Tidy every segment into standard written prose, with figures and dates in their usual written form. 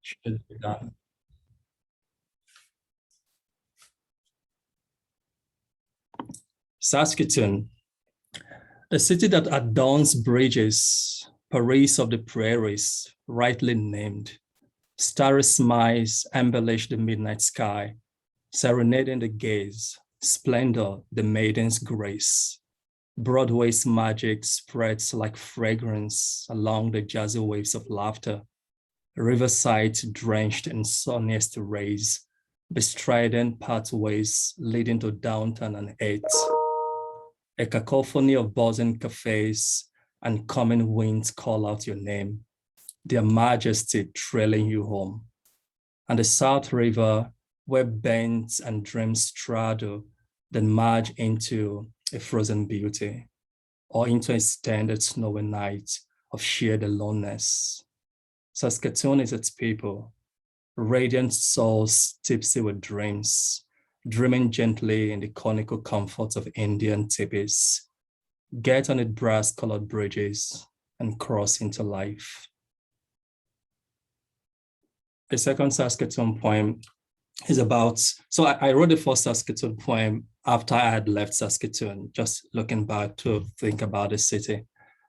Should be done. Saskatoon, the city that adorns bridges, Paris of the prairies, rightly named. Starry smiles embellish the midnight sky, serenading the gaze, splendor, the maiden's grace. Broadway's magic spreads like fragrance along the jazzy waves of laughter. Riverside drenched in sunniest rays, bestriding pathways leading to downtown and 8th. A cacophony of buzzing cafes and coming winds call out your name, their majesty trailing you home. And the South River, where bends and dreams straddle, then merge into a frozen beauty, or into a standard snowy night of sheer aloneness. Saskatoon is its people, radiant souls tipsy with dreams, dreaming gently in the conical comforts of Indian teepees. Get on its brass-colored bridges and cross into life. The second Saskatoon poem is about, so I wrote the first Saskatoon poem after I had left Saskatoon, just looking back to think about the city.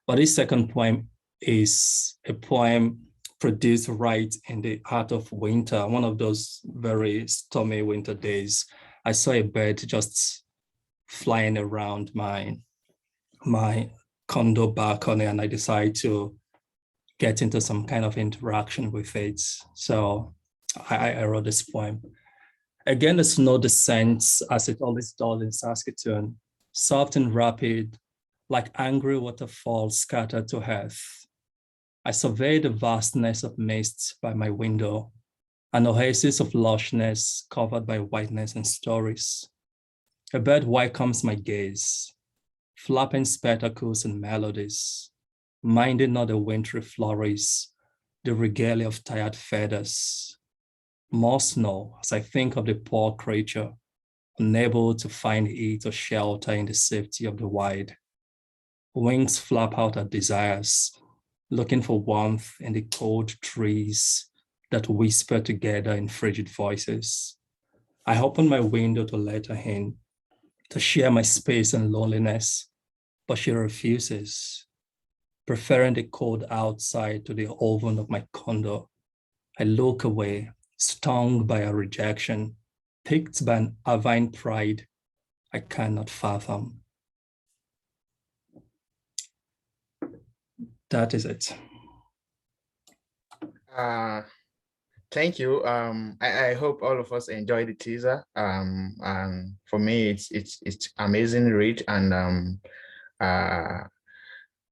But this second poem is a poem produced right in the heart of winter, one of those very stormy winter days. I saw a bird just flying around my condo balcony, and I decided to get into some kind of interaction with it. So I wrote this poem. Again, the snow descends as it always does in Saskatoon, soft and rapid, like angry waterfalls scattered to earth. I survey the vastness of mist by my window, an oasis of lushness covered by whiteness and stories. A bird welcomes my gaze, flapping spectacles and melodies, minding not the wintry flurries, the regalia of tired feathers. More snow as I think of the poor creature, unable to find heat or shelter in the safety of the wide. Wings flap out at desires, looking for warmth in the cold trees that whisper together in frigid voices. I open my window to let her in, to share my space and loneliness, but she refuses, preferring the cold outside to the oven of my condo. I look away, stung by a rejection, piqued by an avine pride I cannot fathom. That is it. Thank you. I hope all of us enjoyed the teaser. And for me, it's amazing read, and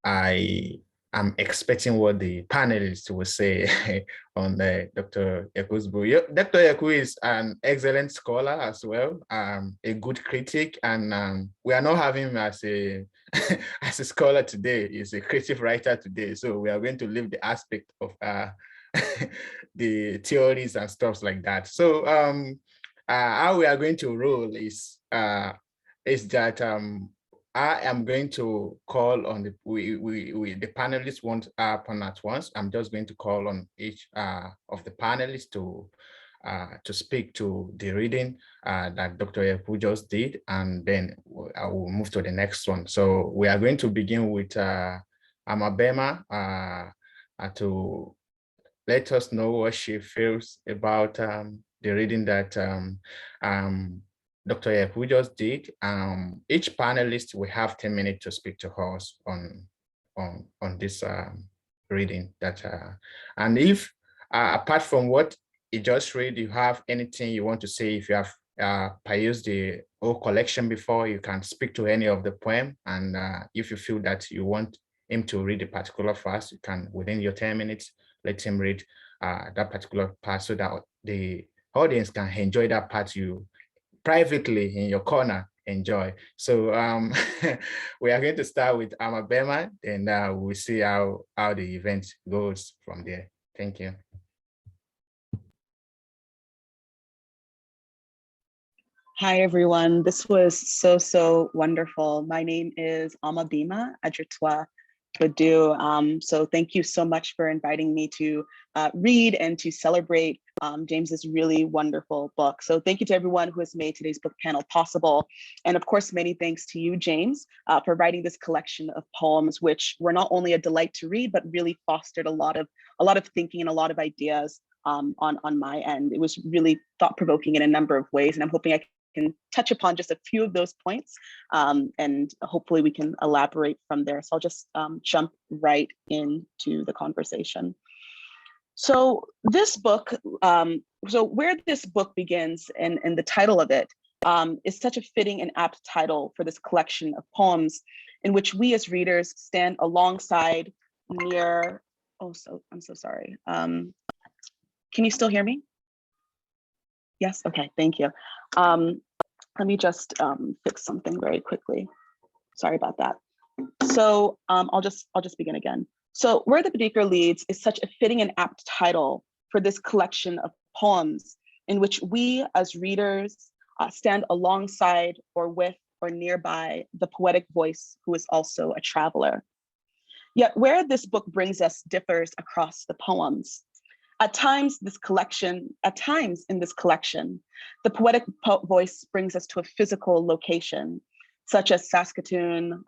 I am expecting what the panelists will say on the Dr. Yaku's book. Dr. Yaku is an excellent scholar as well, a good critic, and we are not having him as a as a scholar today. He's a creative writer today, so we are going to leave the aspect of the theories and stuff like that. So how we are going to roll is that I am going to call on the the panelists won't happen at once. I'm just going to call on each of the panelists to speak to the reading that Dr. Yaku just did, and then I will move to the next one. So we are going to begin with Bemma to let us know what she feels about the reading that Dr. Yaku just did. Each panelist will have 10 minutes to speak to us on this reading. And if apart from what you just read, you have anything you want to say, if you have perused the whole collection before, you can speak to any of the poem. And if you feel that you want him to read a particular verse, you can, within your 10 minutes, let him read that particular part so that the audience can enjoy that part you privately in your corner enjoy. So we are going to start with Bemma, and we'll see how the event goes from there. Thank you. Hi, everyone. This was so wonderful. My name is Bemma Adwetewa-Badu, Badu. So thank you so much for inviting me to read and to celebrate James's really wonderful book. So thank you to everyone who has made today's book panel possible. And of course, many thanks to you, James, for writing this collection of poems, which were not only a delight to read, but really fostered a lot of thinking and a lot of ideas on my end. It was really thought-provoking in a number of ways, and I'm hoping I can touch upon just a few of those points, and hopefully we can elaborate from there. So I'll just jump right into the conversation. So this book, so where this book begins and the title of it is such a fitting and apt title for this collection of poems in which we as readers stand alongside, near, I'm so sorry. Can you still hear me? Yes, okay, thank you. Let me just fix something very quickly. Sorry about that. So I'll just begin again. So Where the Baedeker Leads is such a fitting and apt title for this collection of poems in which we as readers stand alongside or with or nearby the poetic voice who is also a traveler. Yet where this book brings us differs across the poems. At times in this collection, the poetic voice brings us to a physical location, such as Saskatoon,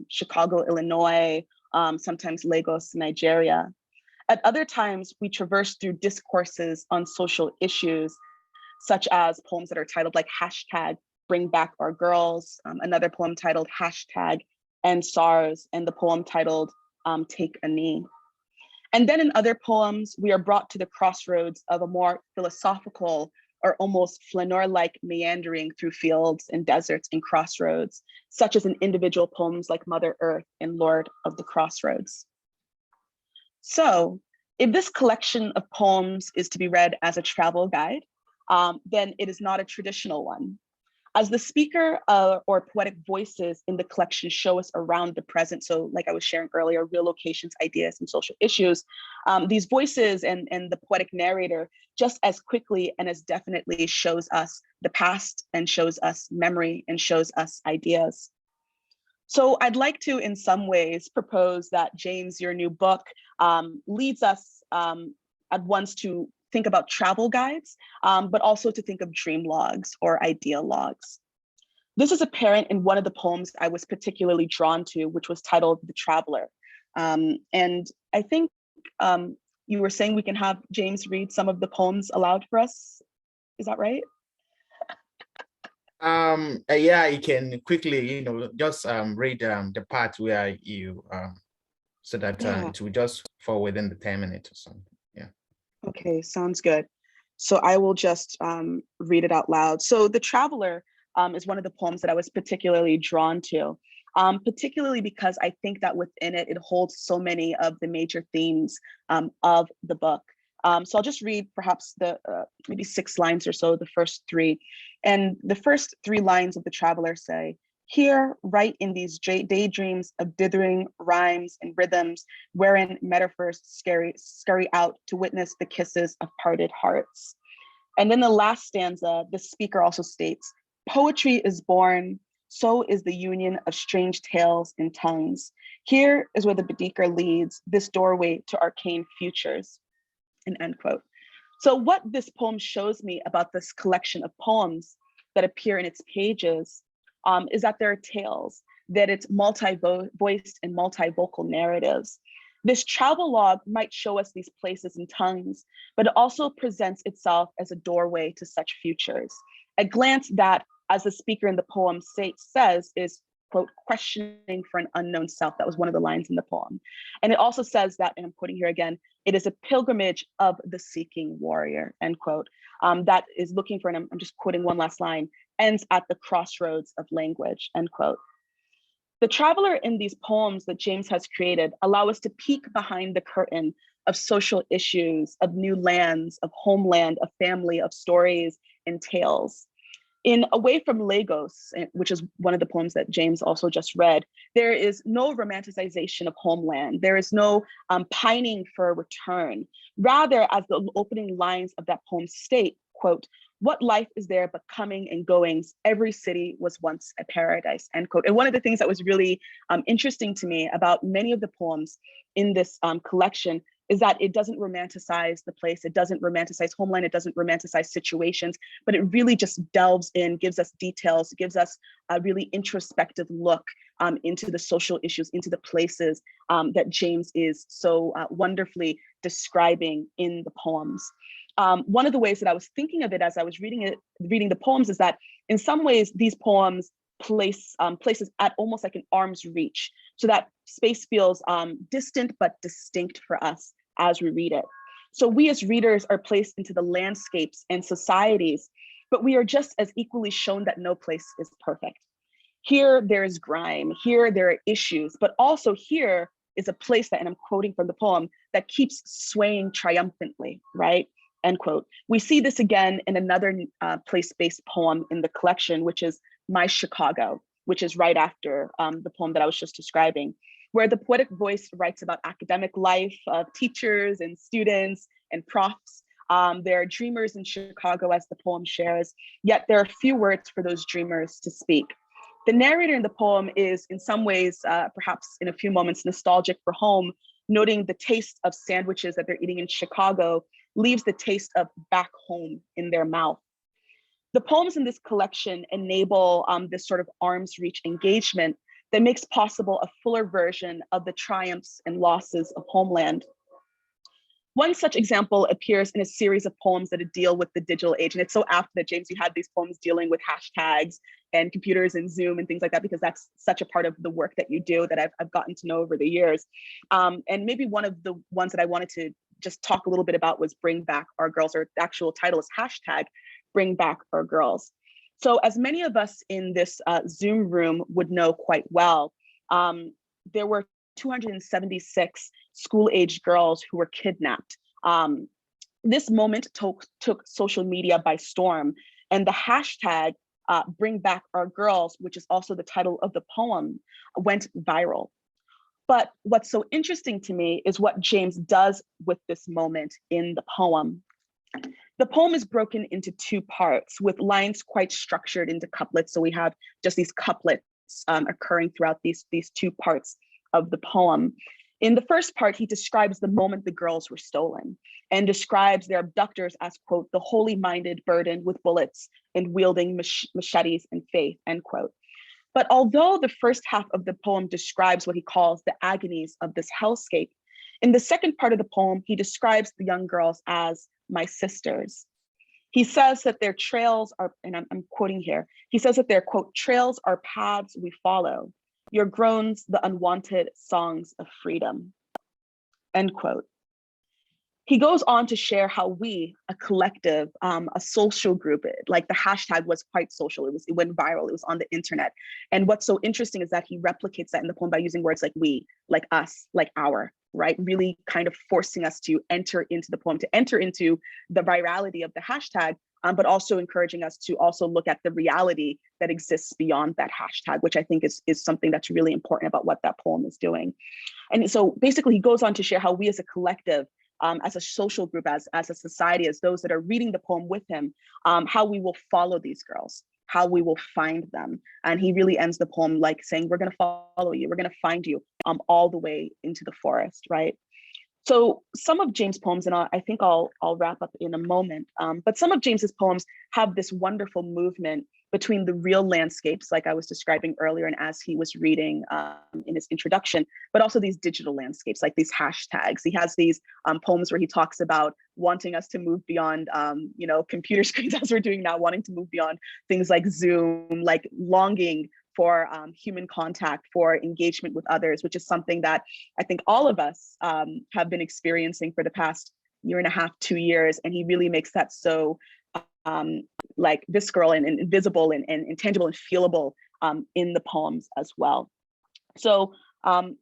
Chicago, Illinois, sometimes Lagos, Nigeria. At other times, we traverse through discourses on social issues, such as poems that are titled like #Bring Back Our Girls, another poem titled #End SARS, and the poem titled Take a Knee. And then in other poems, we are brought to the crossroads of a more philosophical or almost flaneur-like meandering through fields and deserts and crossroads, such as in individual poems like Mother Earth and Lord of the Crossroads. So if this collection of poems is to be read as a travel guide, then it is not a traditional one. As the speaker or poetic voices in the collection show us around the present, so like I was sharing earlier, real locations, ideas, and social issues, these voices and the poetic narrator just as quickly and as definitely shows us the past and shows us memory and shows us ideas. So I'd like to, in some ways, propose that, James, your new book leads us at once to think about travel guides, but also to think of dream logs or idea logs. This is apparent in one of the poems I was particularly drawn to, which was titled The Traveler. And I think you were saying we can have James read some of the poems aloud for us. Is that right? Yeah, you can quickly, just read the part where you, so that it will just fall within the 10 minutes or something. Yeah. Okay, sounds good. So I will just read it out loud. So The Traveler is one of the poems that I was particularly drawn to, particularly because I think that within it, it holds so many of the major themes of the book. So I'll just read perhaps the maybe 6 lines or so, the first 3. And the first 3 lines of The Traveler say, "Here, right in these daydreams of dithering rhymes and rhythms, wherein metaphors scurry out to witness the kisses of parted hearts." And then the last stanza, the speaker also states, "Poetry is born, so is the union of strange tales and tongues. Here is where the Baedeker leads, this doorway to arcane futures." An end quote. So what this poem shows me about this collection of poems that appear in its pages is that there are tales, that it's multi-voiced and multi-vocal narratives. This travel log might show us these places and tongues, but it also presents itself as a doorway to such futures. A glance that, as the speaker in the poem says, is, quote, questioning for an unknown self. That was one of the lines in the poem. And it also says that, and I'm quoting here again, it is a pilgrimage of the seeking warrior, end quote. That is looking for, and I'm just quoting one last line, ends at the crossroads of language, end quote. The traveler in these poems that James has created allow us to peek behind the curtain of social issues, of new lands, of homeland, of family, of stories and tales. In Away from Lagos, which is one of the poems that James also just read, there is no romanticization of homeland. There is no pining for a return. Rather, as the opening lines of that poem state, quote, What life is there but coming and goings? Every city was once a paradise, end quote. And one of the things that was really interesting to me about many of the poems in this collection is that it doesn't romanticize the place, it doesn't romanticize homeland, it doesn't romanticize situations, but it really just delves in, gives us details, gives us a really introspective look into the social issues, into the places that James is so wonderfully describing in the poems. One of the ways that I was thinking of it as I was reading the poems is that in some ways these poems place places at almost like an arm's reach, so that space feels distant but distinct for us as we read it. So we as readers are placed into the landscapes and societies, but we are just as equally shown that no place is perfect. Here there is grime, here there are issues, but also here is a place that, and I'm quoting from the poem, that keeps swaying triumphantly, right? End quote. We see this again in another place-based poem in the collection, which is My Chicago, which is right after the poem that I was just describing, where the poetic voice writes about academic life of teachers and students and profs. There are dreamers in Chicago, as the poem shares, yet there are few words for those dreamers to speak. The narrator in the poem is in some ways, perhaps in a few moments, nostalgic for home, noting the taste of sandwiches that they're eating in Chicago leaves the taste of back home in their mouth. The poems in this collection enable this sort of arm's reach engagement that makes possible a fuller version of the triumphs and losses of homeland. One such example appears in a series of poems that deal with the digital age. And it's so apt that, James, you had these poems dealing with hashtags and computers and Zoom and things like that, because that's such a part of the work that you do that I've gotten to know over the years. And maybe one of the ones that I wanted to just talk a little bit about was Bring Back Our Girls, or the actual title is hashtag Bring Back Our Girls. So as many of us in this Zoom room would know quite well, there were 276 school-aged girls who were kidnapped. This moment took social media by storm, and the hashtag Bring Back Our Girls, which is also the title of the poem, went viral. But what's so interesting to me is what James does with this moment in the poem. The poem is broken into two parts with lines quite structured into couplets. So we have just these couplets occurring throughout these two parts of the poem. In the first part, he describes the moment the girls were stolen and describes their abductors as, quote, the holy-minded burdened with bullets and wielding machetes and faith, end quote. But although the first half of the poem describes what he calls the agonies of this hellscape, in the second part of the poem, he describes the young girls as my sisters. He says that their trails are, and I'm quoting here, he says that their, quote, trails are paths we follow, your groans, the unwanted songs of freedom, end quote. He goes on to share how we, a collective, a social group, like the hashtag was quite social, it went viral, it was on the internet. And what's so interesting is that he replicates that in the poem by using words like we, like us, like our, right? Really kind of forcing us to enter into the poem, to enter into the virality of the hashtag, but also encouraging us to also look at the reality that exists beyond that hashtag, which I think is something that's really important about what that poem is doing. And so basically he goes on to share how we as a collective, as a social group, as a society, as those that are reading the poem with him, how we will follow these girls, how we will find them. And he really ends the poem like saying, we're gonna follow you, we're gonna find you all the way into the forest, right? So some of James' poems, and I think I'll wrap up in a moment, but some of James's poems have this wonderful movement between the real landscapes, like I was describing earlier and as he was reading in his introduction, but also these digital landscapes, like these hashtags. He has these poems where he talks about wanting us to move beyond, computer screens as we're doing now, wanting to move beyond things like Zoom, like longing for human contact, for engagement with others, which is something that I think all of us have been experiencing for the past year and a half, 2 years. And he really makes that so like visceral and visible and intangible and feelable in the poems as well. So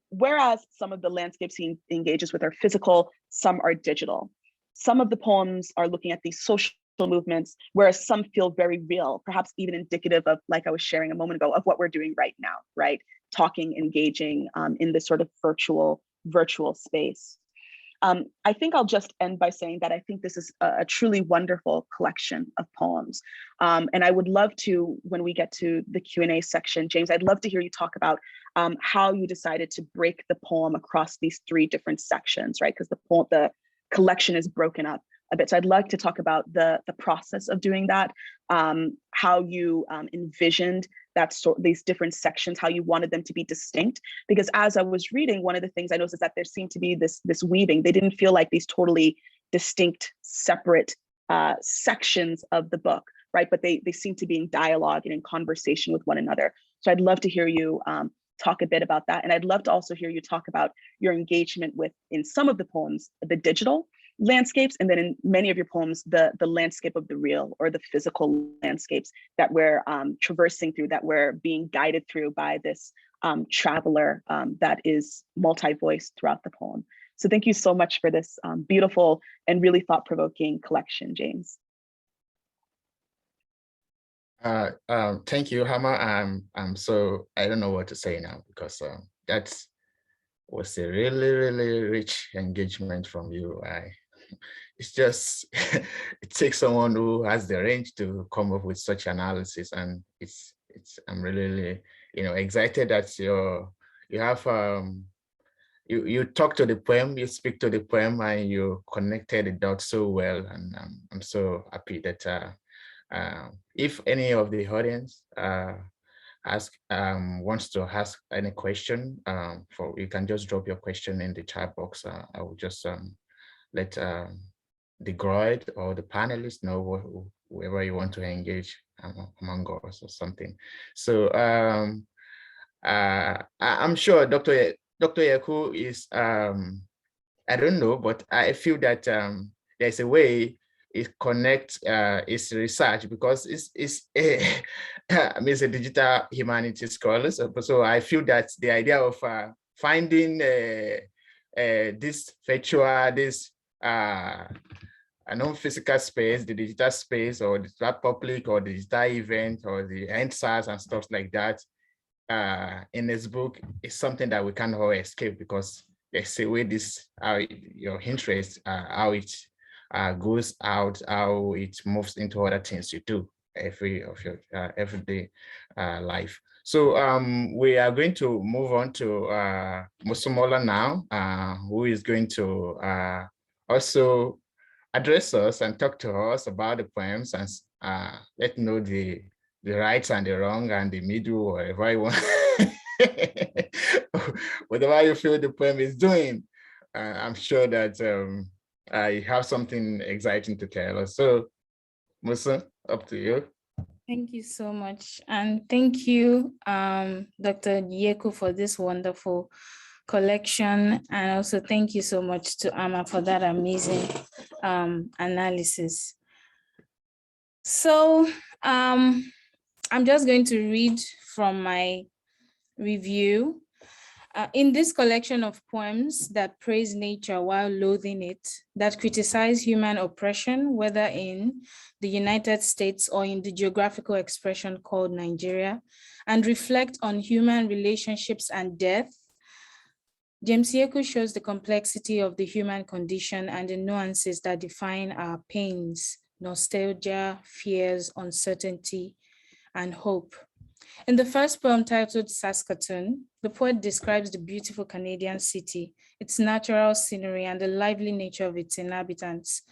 whereas some of the landscapes he engages with are physical, some are digital. Some of the poems are looking at these social movements, whereas some feel very real, perhaps even indicative of, like I was sharing a moment ago, of what we're doing right now, right? Talking, engaging in this sort of virtual space. I think I'll just end by saying that I think this is a truly wonderful collection of poems. And I would love to, when we get to the Q&A section, James, I'd love to hear you talk about how you decided to break the poem across these 3 different sections, right? Because the collection is broken up a bit. So I'd like to talk about the process of doing that, how you envisioned these different sections, how you wanted them to be distinct. Because as I was reading, one of the things I noticed is that there seemed to be this weaving. They didn't feel like these totally distinct, separate sections of the book, right? But they seem to be in dialogue and in conversation with one another. So I'd love to hear you talk a bit about that. And I'd love to also hear you talk about your engagement with, in some of the poems, the digital landscapes, and then in many of your poems, the landscape of the real, or the physical landscapes that we're traversing through, that we're being guided through by this traveler that is multi-voiced throughout the poem. So thank you so much for this beautiful and really thought-provoking collection, James. Thank you, Hama. So I don't know what to say now, because that was a really, really rich engagement from you. It's just, it takes someone who has the range to come up with such analysis, and I'm really, excited that you talk to the poem, you speak to the poem, and you connected the dots so well, and I'm so happy that if any of the audience wants to ask any question, you can just drop your question in the chat box. I will just let the Groid or the panelists know whoever you want to engage among us or something. So I'm sure Dr. Yaku is, I don't know, but I feel that there's a way it connects its research, because it's a digital humanities scholar. So I feel that the idea of finding this virtual, a non-physical space, the digital space, or the digital public, or the digital event, or the NSAS and stuff like that, in this book is something that we can't all escape, because there's a way your interest, how it goes out, how it moves into other things you do every of your everyday life. So we are going to move on to Mosunmola now, who is going to also address us and talk to us about the poems, and let know the rights and the wrong and the middle, whatever you want, whatever you feel the poem is doing. I'm sure that you have something exciting to tell us. So, Musa, up to you. Thank you so much. And thank you, Dr. Yeku, for this wonderful collection. And also thank you so much to Amma for that amazing analysis. So I'm just going to read from my review. In this collection of poems that praise nature while loathing it, that criticize human oppression, whether in the United States or in the geographical expression called Nigeria, and reflect on human relationships and death, James Yeku shows the complexity of the human condition and the nuances that define our pains, nostalgia, fears, uncertainty, and hope. In the first poem titled Saskatoon, the poet describes the beautiful Canadian city, its natural scenery, and the lively nature of its inhabitants.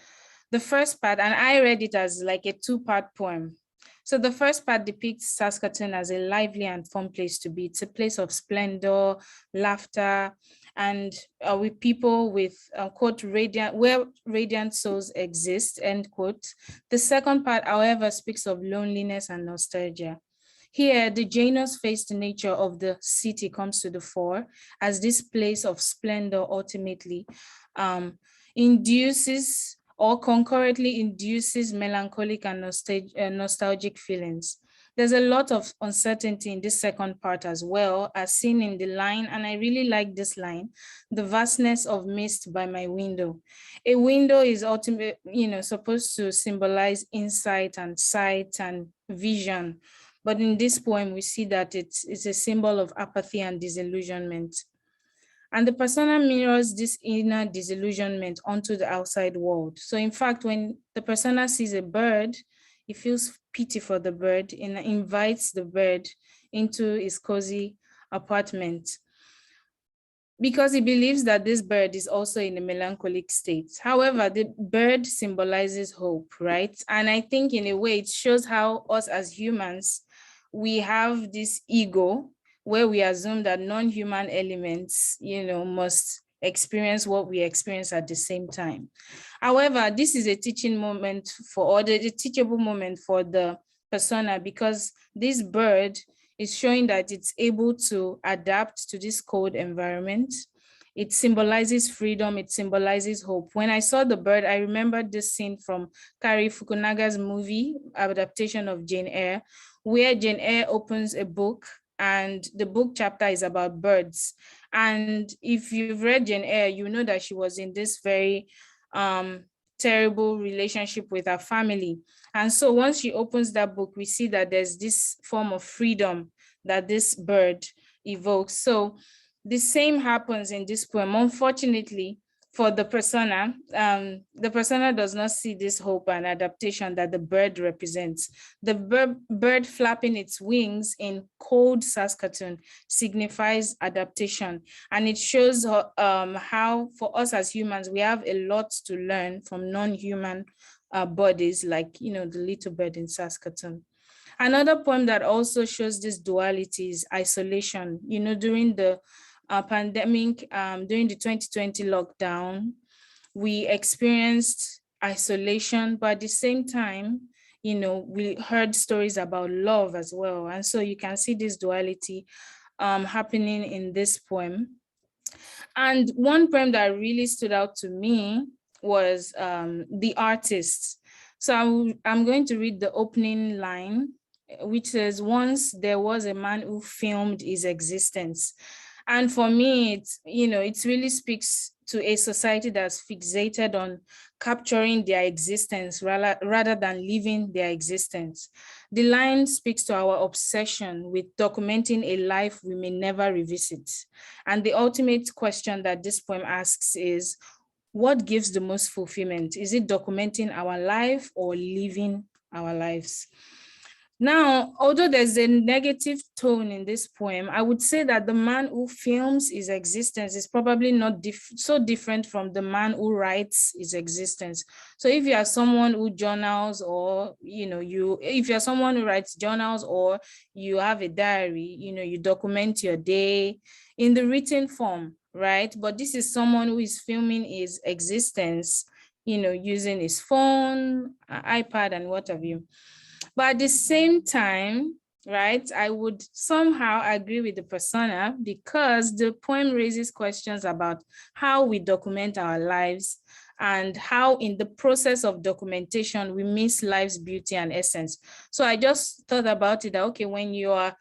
The first part, and I read it as like a 2-part poem. So the first part depicts Saskatoon as a lively and fun place to be. It's a place of splendor, laughter, and with people with, quote, where radiant souls exist, end quote. The second part, however, speaks of loneliness and nostalgia. Here, the Janus-faced nature of the city comes to the fore as this place of splendor ultimately induces or concurrently induces melancholic and nostalgic feelings. There's a lot of uncertainty in this second part as well, as seen in the line, and I really like this line, the vastness of mist by my window. A window is ultimately, supposed to symbolize insight and sight and vision. But in this poem, we see that it's a symbol of apathy and disillusionment. And the persona mirrors this inner disillusionment onto the outside world. So in fact, when the persona sees a bird, he feels pity for the bird and invites the bird into his cozy apartment, because he believes that this bird is also in a melancholic state. However, the bird symbolizes hope, right? And I think in a way it shows how us as humans, we have this ego where we assume that non-human elements, must experience what we experience at the same time. However, this is a teaching moment or the teachable moment for the persona, because this bird is showing that it's able to adapt to this cold environment. It symbolizes freedom, it symbolizes hope. When I saw the bird, I remembered this scene from Kari Fukunaga's movie adaptation of Jane Eyre, where Jane Eyre opens a book and the book chapter is about birds. And if you've read Jane Eyre, you know that she was in this very terrible relationship with her family. And so once she opens that book, we see that there's this form of freedom that this bird evokes. So the same happens in this poem. Unfortunately, for the persona does not see this hope and adaptation that the bird represents. The bird flapping its wings in cold Saskatoon signifies adaptation. And it shows how for us as humans, we have a lot to learn from non-human bodies, like, the little bird in Saskatoon. Another poem that also shows this duality is Isolation. During the pandemic, during the 2020 lockdown, we experienced isolation, but at the same time, we heard stories about love as well. And so you can see this duality happening in this poem. And one poem that really stood out to me was The Artist. So I'm going to read the opening line, which says, "Once there was a man who filmed his existence." And for me, it really speaks to a society that's fixated on capturing their existence rather than living their existence. The line speaks to our obsession with documenting a life we may never revisit. And the ultimate question that this poem asks is, what gives the most fulfillment? Is it documenting our life or living our lives? Now, although there's a negative tone in this poem, I would say that the man who films his existence is probably not so different from the man who writes his existence. So if you are someone who journals, or, if you're someone who writes journals, or you have a diary, you document your day in the written form, right? But this is someone who is filming his existence, using his phone, iPad, and what have you. But at the same time, right, I would somehow agree with the persona, because the poem raises questions about how we document our lives and how in the process of documentation, we miss life's beauty and essence. So I just thought about it that, okay, when you are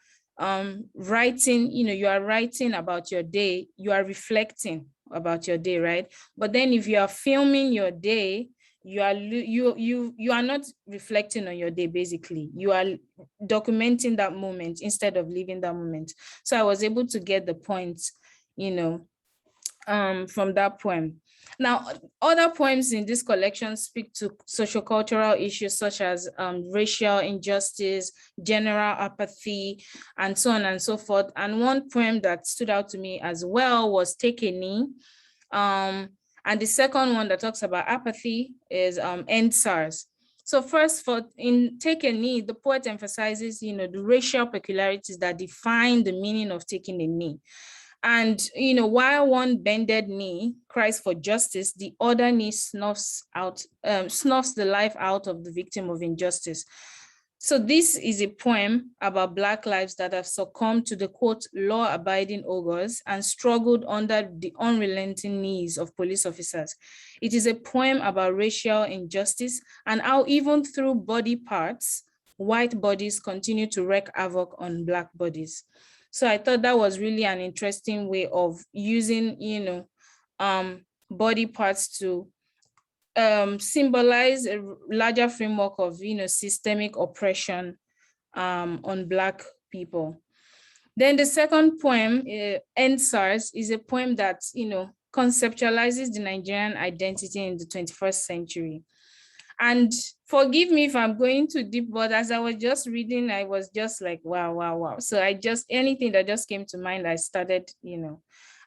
writing, you are writing about your day, you are reflecting about your day, right? But then if you are filming your day, you are not reflecting on your day, basically. You are documenting that moment instead of living that moment. So I was able to get the point, from that poem. Now, other poems in this collection speak to sociocultural issues such as racial injustice, general apathy, and so on and so forth. And one poem that stood out to me as well was Take a Knee. And the second one that talks about apathy is End SARS. So first, in Take a Knee, the poet emphasizes, the racial peculiarities that define the meaning of taking a knee. And, while one bended knee cries for justice, the other knee snuffs the life out of the victim of injustice. So this is a poem about Black lives that have succumbed to the, quote, law-abiding ogres and struggled under the unrelenting knees of police officers. It is a poem about racial injustice and how even through body parts, white bodies continue to wreak havoc on Black bodies. So I thought that was really an interesting way of using, body parts to symbolize a larger framework of, systemic oppression on Black people. Then the second poem, EndSARS, is a poem that, conceptualizes the Nigerian identity in the 21st century. And forgive me if I'm going too deep, but as I was just reading, I was just like, wow, wow, wow. So anything that just came to mind, I started,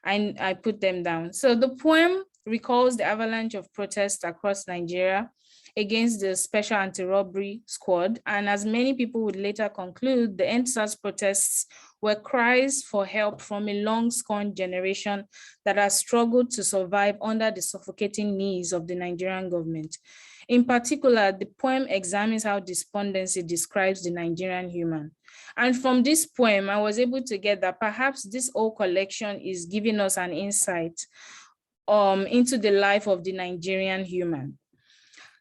I put them down. So the poem recalls the avalanche of protests across Nigeria against the Special Anti-Robbery Squad. And as many people would later conclude, the EndSARS protests were cries for help from a long-scorned generation that has struggled to survive under the suffocating knees of the Nigerian government. In particular, the poem examines how despondency describes the Nigerian human. And from this poem, I was able to get that perhaps this whole collection is giving us an insight into the life of the Nigerian human.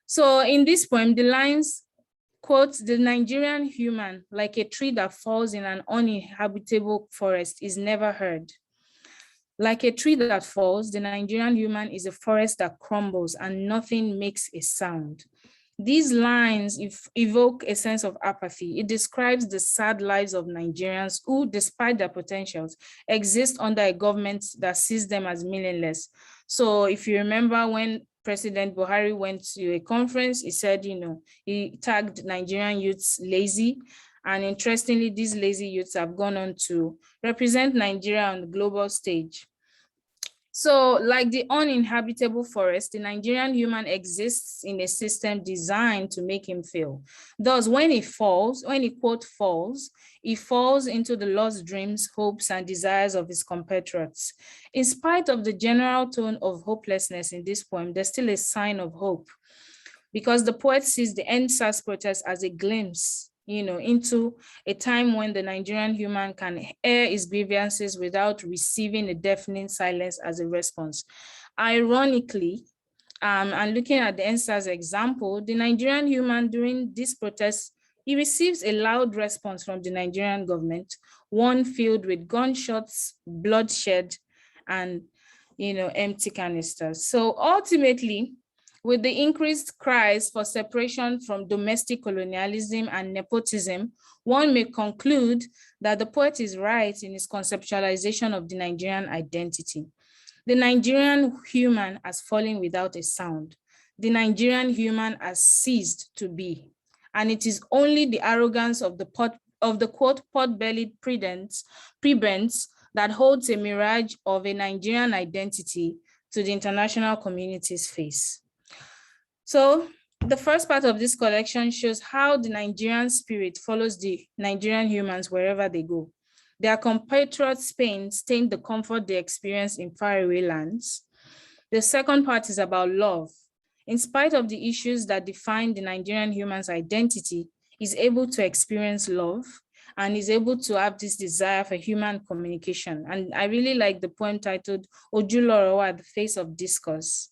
So in this poem, the lines quote, "The Nigerian human, like a tree that falls in an uninhabitable forest, is never heard. Like a tree that falls, the Nigerian human is a forest that crumbles and nothing makes a sound." These lines evoke a sense of apathy. It describes the sad lives of Nigerians who, despite their potentials, exist under a government that sees them as meaningless. So if you remember when President Buhari went to a conference, he said, he tagged Nigerian youths lazy. And interestingly, these lazy youths have gone on to represent Nigeria on the global stage. So like the uninhabitable forest, the Nigerian human exists in a system designed to make him fail. Thus, when he quote falls, he falls into the lost dreams, hopes, and desires of his compatriots. In spite of the general tone of hopelessness in this poem, there's still a sign of hope, because the poet sees the EndSARS protest as a glimpse into a time when the Nigerian human can air his grievances without receiving a deafening silence as a response. Ironically, and looking at the EndSARS example, the Nigerian human during this protest, he receives a loud response from the Nigerian government, one filled with gunshots, bloodshed, and empty canisters. So ultimately, with the increased cries for separation from domestic colonialism and nepotism, one may conclude that the poet is right in his conceptualization of the Nigerian identity. The Nigerian human has fallen without a sound. The Nigerian human has ceased to be. And it is only the arrogance of the quote pot-bellied prebends that holds a mirage of a Nigerian identity to the international community's face. So the first part of this collection shows how the Nigerian spirit follows the Nigerian humans wherever they go. Their compatriots' pain stained the comfort they experience in faraway lands. The second part is about love. In spite of the issues that define the Nigerian human's identity, he's able to experience love and is able to have this desire for human communication. And I really like the poem titled Ojulorowa at the Face of Discourse.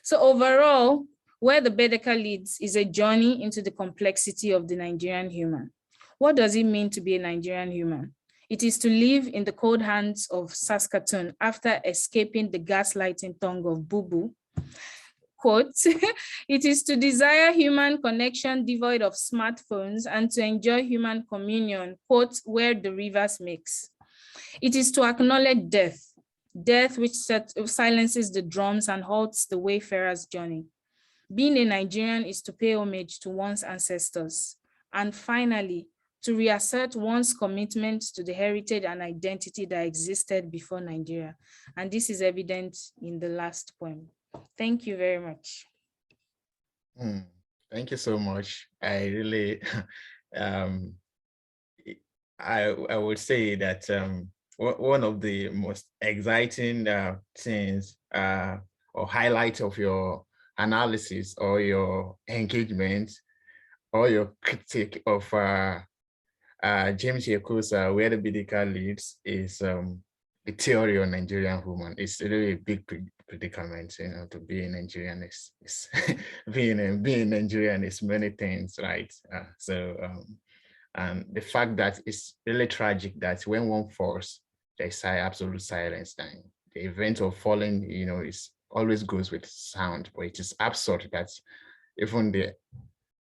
So overall, where the Baedeker leads is a journey into the complexity of the Nigerian human. What does it mean to be a Nigerian human? It is to live in the cold hands of Saskatoon after escaping the gaslighting tongue of Bubu. Quote, "It is to desire human connection devoid of smartphones and to enjoy human communion, quote, where the rivers mix. It is to acknowledge death which silences the drums and halts the wayfarer's journey. Being a Nigerian is to pay homage to one's ancestors. And finally, to reassert one's commitment to the heritage and identity that existed before Nigeria." And this is evident in the last poem. Thank you very much. Thank you so much. I really, I would say that one of the most exciting things or highlights of your analysis or your engagement or your critique of James Yakusa, where the Baedeker leads, is the theory on Nigerian human. It's really a big predicament, to be a Nigerian is being Nigerian is many things, right? And the fact that it's really tragic that when one falls, there's absolute silence. And the event of falling, is always goes with sound, but it is absurd that even the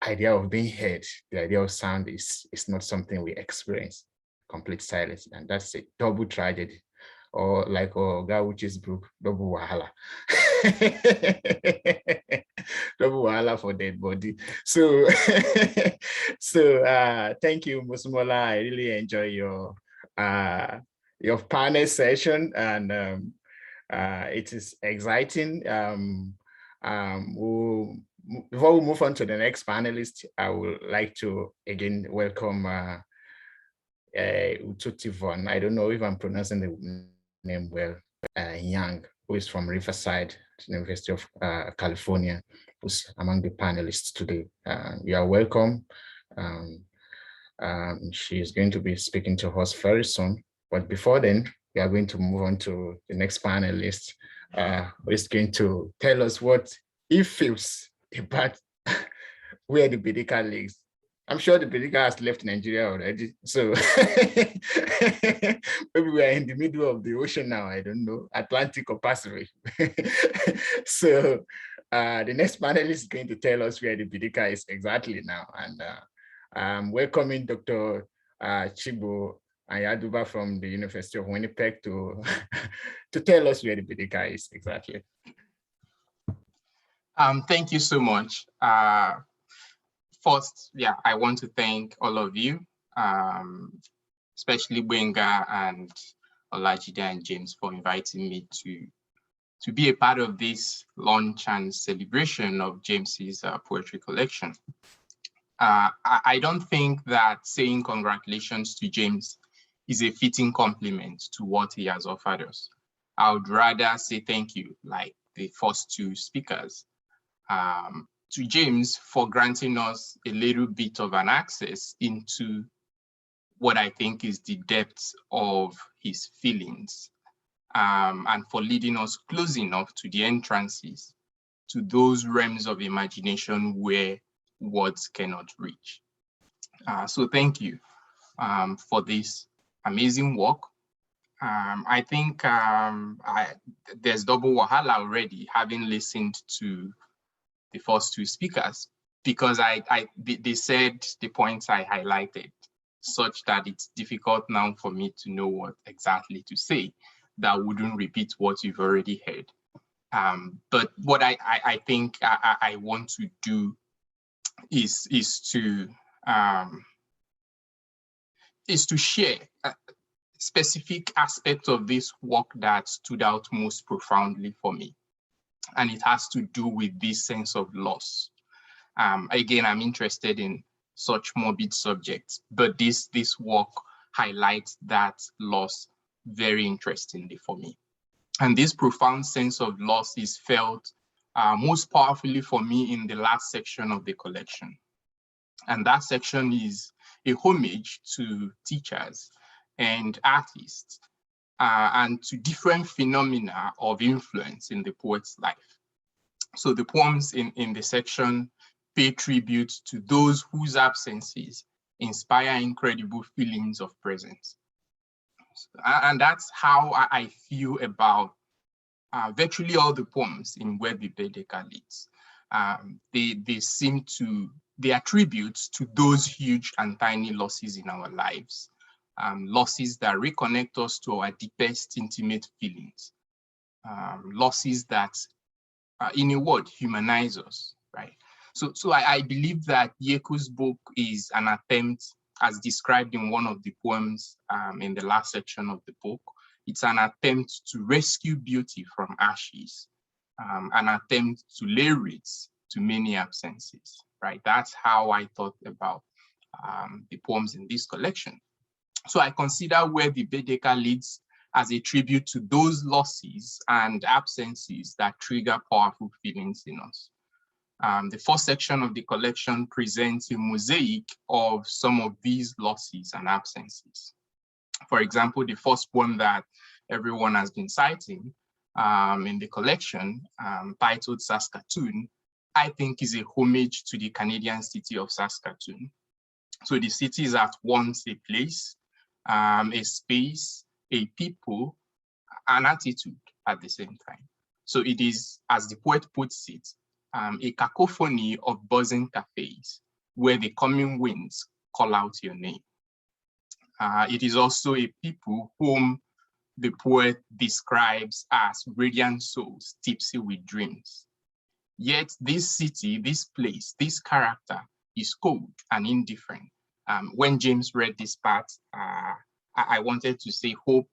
idea of being heard, the idea of sound is not something we experience, complete silence, and that's a double tragedy, or like Gauchi's book, double wahala. Double wahala for dead body. So, thank you, Mosunmola. I really enjoy your panel session, and it is exciting. Before we move on to the next panelist, I would like to again welcome Utitofon. I don't know if I'm pronouncing the name well, Inyang, who is from Riverside, University of California, who's among the panelists today. You are welcome. She is going to be speaking to us very soon. But before then, we are going to move on to the next panelist, who is going to tell us what he feels about where the Baedeker lives. I'm sure the Baedeker has left Nigeria already. So maybe we are in the middle of the ocean now. I don't know, Atlantic or Pacific. So the next panelist is going to tell us where the Baedeker is exactly now. And I'm welcoming Dr. Arthur Anyaduba from the University of Winnipeg to tell us where the Baedeker is exactly. Thank you so much. First, I want to thank all of you, especially Gbenga and Olajide and James, for inviting me to be a part of this launch and celebration of James's poetry collection. I don't think that saying congratulations to James is a fitting compliment to what he has offered us. I would rather say thank you, like the first two speakers, to James for granting us a little bit of an access into what I think is the depth of his feelings, and for leading us close enough to the entrances, to those realms of imagination where words cannot reach. So thank you for this amazing work. I think there's double wahala already, having listened to the first two speakers, because they said the points I highlighted, such that it's difficult now for me to know what exactly to say that wouldn't repeat what you've already heard. But what I think I want to do is to share a specific aspect of this work that stood out most profoundly for me. And it has to do with this sense of loss. Again, I'm interested in such morbid subjects, but this work highlights that loss very interestingly for me. And this profound sense of loss is felt most powerfully for me in the last section of the collection. And that section is a homage to teachers and artists, and to different phenomena of influence in the poet's life. So the poems in the section pay tribute to those whose absences inspire incredible feelings of presence. And that's how I feel about virtually all the poems in Where the Baedeker Leads. They attribute to those huge and tiny losses in our lives. Losses that reconnect us to our deepest intimate feelings, losses that, in a word, humanize us, right? So I believe that Yeku's book is an attempt, as described in one of the poems in the last section of the book. It's an attempt to rescue beauty from ashes, an attempt to lay wreaths to many absences, right? That's how I thought about the poems in this collection. So I consider Where the Baedeker Leads as a tribute to those losses and absences that trigger powerful feelings in us. The first section of the collection presents a mosaic of some of these losses and absences. For example, the first poem that everyone has been citing in the collection, titled Saskatoon, I think is a homage to the Canadian city of Saskatoon. So the city is at once a place, a space, a people, an attitude at the same time. So it is, as the poet puts it, a cacophony of buzzing cafes where the coming winds call out your name. It is also a people whom the poet describes as radiant souls, tipsy with dreams. Yet this city, this place, this character is cold and indifferent. When James read this part, I wanted to say, hope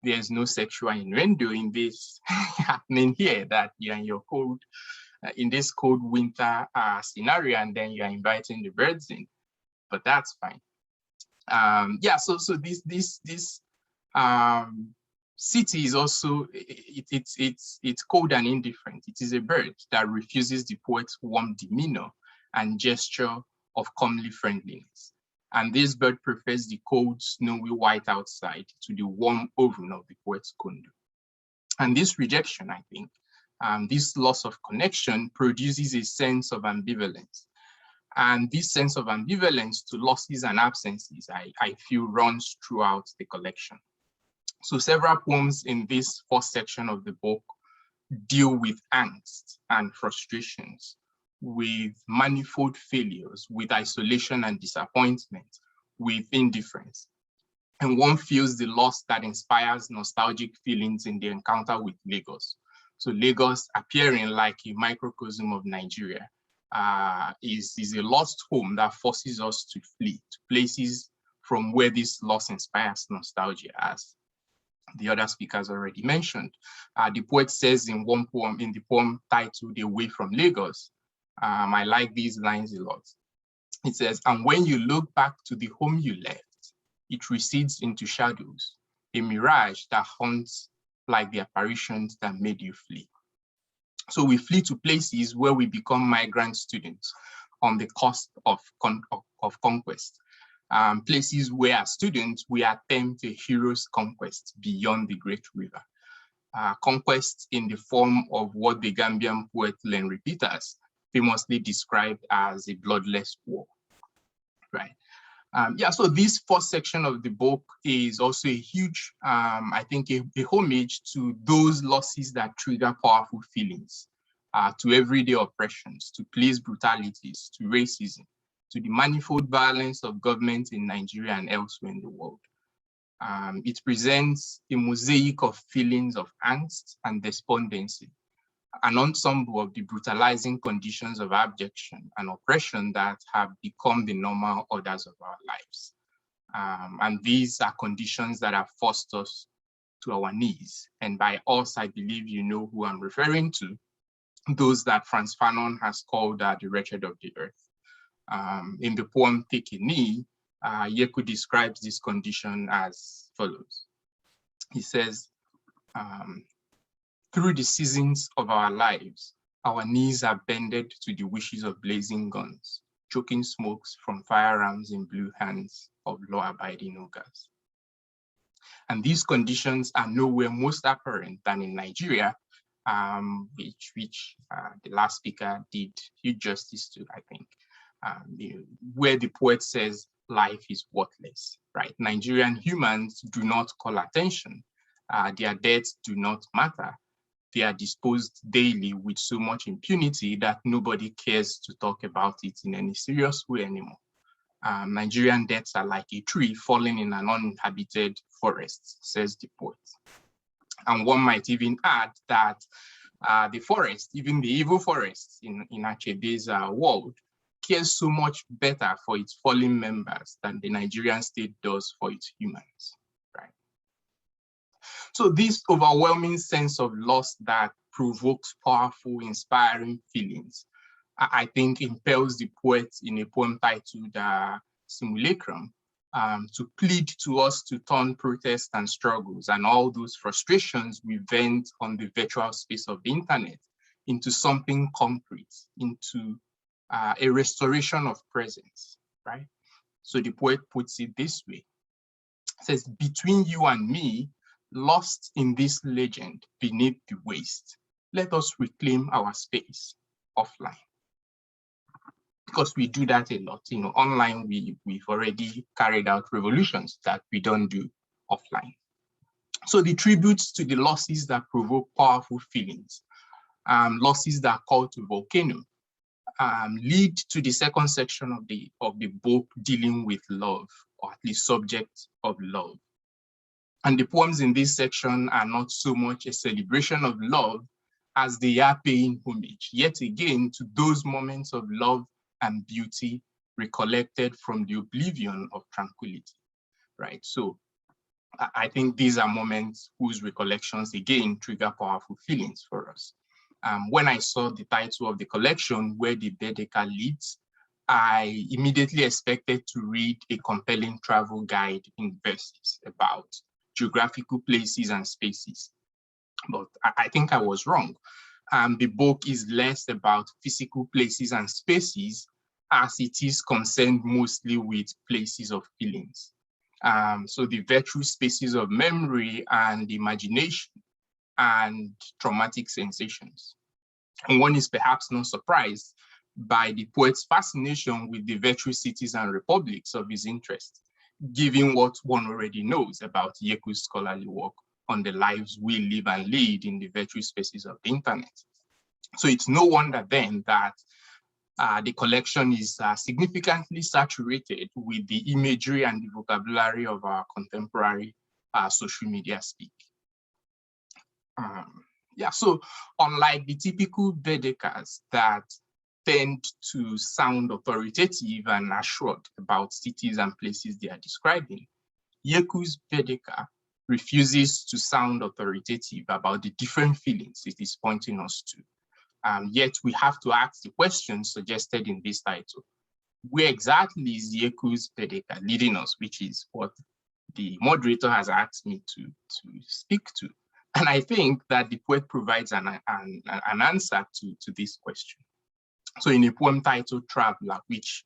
there's no sexual innuendo in this happening here, that you're in your cold, in this cold winter scenario, and then you're inviting the birds in, but that's fine. Yeah, so this city is also, it's cold and indifferent. It is a bird that refuses the poet's warm demeanor and gesture of comely friendliness. And this bird prefers the cold, snowy white outside to the warm oven of the poet's condo. And this rejection, I think, this loss of connection produces a sense of ambivalence. And this sense of ambivalence to losses and absences, I feel, runs throughout the collection. So several poems in this first section of the book deal with angst and frustrations, with manifold failures, with isolation and disappointment, with indifference. And one feels the loss that inspires nostalgic feelings in the encounter with Lagos. So Lagos appearing like a microcosm of Nigeria is a lost home that forces us to flee to places from where this loss inspires nostalgia, as the other speakers already mentioned. The poet says in one poem, in the poem titled Away from Lagos, I like these lines a lot. It says, and when you look back to the home you left, it recedes into shadows, a mirage that haunts like the apparitions that made you flee. So we flee to places where we become migrant students on the cusp of conquest. Places where as students, we attempt a hero's conquest beyond the Great River. Conquest in the form of what the Gambian poet Len Repeaters famously described as a bloodless war, right? Yeah, so this first section of the book is also a huge, I think, a homage to those losses that trigger powerful feelings, to everyday oppressions, to police brutalities, to racism, to the manifold violence of government in Nigeria and elsewhere in the world. It presents a mosaic of feelings of angst and despondency, an ensemble of the brutalizing conditions of abjection and oppression that have become the normal orders of our lives. And these are conditions that have forced us to our knees. And by us, I believe you know who I'm referring to, those that Frantz Fanon has called the wretched of the earth. In the poem Take a Knee, Yeku describes this condition as follows. He says, through the seasons of our lives, our knees are bended to the wishes of blazing guns, choking smokes from firearms in blue hands of law-abiding ogres. And these conditions are nowhere most apparent than in Nigeria, which the last speaker did huge justice to, I think, where the poet says life is worthless, right? Nigerian humans do not call attention. Their deaths do not matter. They are disposed daily with so much impunity that nobody cares to talk about it in any serious way anymore. Nigerian deaths are like a tree falling in an uninhabited forest, says the poet. And one might even add that the forest, even the evil forest in Achebe's world, cares so much better for its fallen members than the Nigerian state does for its humans, right? So this overwhelming sense of loss that provokes powerful, inspiring feelings, I think impels the poet in a poem titled Simulacrum to plead to us to turn protests and struggles and all those frustrations we vent on the virtual space of the internet into something concrete, into a restoration of presence, right? So the poet puts it this way. It says, between you and me, lost in this legend beneath the waste, let us reclaim our space offline. Because we do that a lot, you know, online we've already carried out revolutions that we don't do offline. So the tributes to the losses that provoke powerful feelings, losses that call to volcano, lead to the second section of the book dealing with love, or at least subject of love. And the poems in this section are not so much a celebration of love as they are paying homage, yet again, to those moments of love and beauty recollected from the oblivion of tranquility, right? So I think these are moments whose recollections, again, trigger powerful feelings for us. When I saw the title of the collection, Where the Baedeker Leads, I immediately expected to read a compelling travel guide in verses about geographical places and spaces. But I think I was wrong. The book is less about physical places and spaces as it is concerned mostly with places of feelings. So the virtual spaces of memory and imagination and traumatic sensations. And one is perhaps not surprised by the poet's fascination with the virtual cities and republics of his interest, given what one already knows about Yeku's scholarly work on the lives we live and lead in the virtual spaces of the internet. So it's no wonder then that the collection is significantly saturated with the imagery and the vocabulary of our contemporary social media speak. So unlike the typical Baedekers that tend to sound authoritative and assured about cities and places they are describing, Yeku's Baedeker refuses to sound authoritative about the different feelings it is pointing us to. Yet we have to ask the question suggested in this title. Where exactly is Yeku's Baedeker leading us, which is what the moderator has asked me to speak to. And I think that the poet provides an answer to this question. So in a poem titled Traveler, which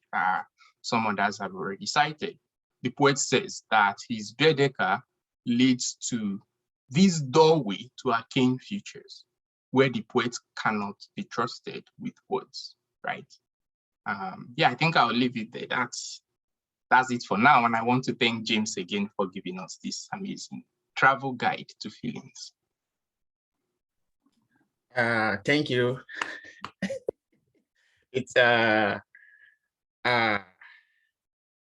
some others have already cited, the poet says that his Baedeker leads to this doorway to arcane futures, where the poet cannot be trusted with words, right? I think I'll leave it there. That's it for now. And I want to thank James again for giving us this amazing travel guide to feelings. Thank you. It's I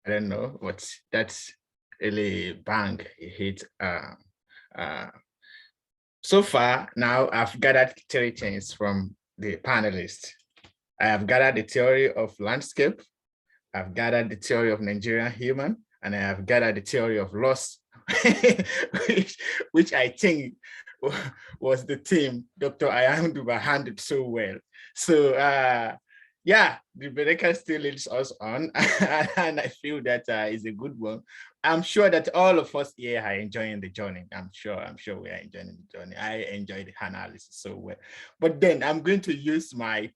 don't know, but that's really bang. It hit. So far now, I've gathered 3 things from the panelists. I have gathered the theory of landscape. I've gathered the theory of Nigerian human, and I have gathered the theory of loss, which I think was the theme Dr. Anyaduba handled so well. So the Baedeker still leads us on, and I feel that is a good one. I'm sure that all of us here are enjoying the journey. I'm sure we are enjoying the journey. I enjoyed the analysis so well. But then I'm going to use my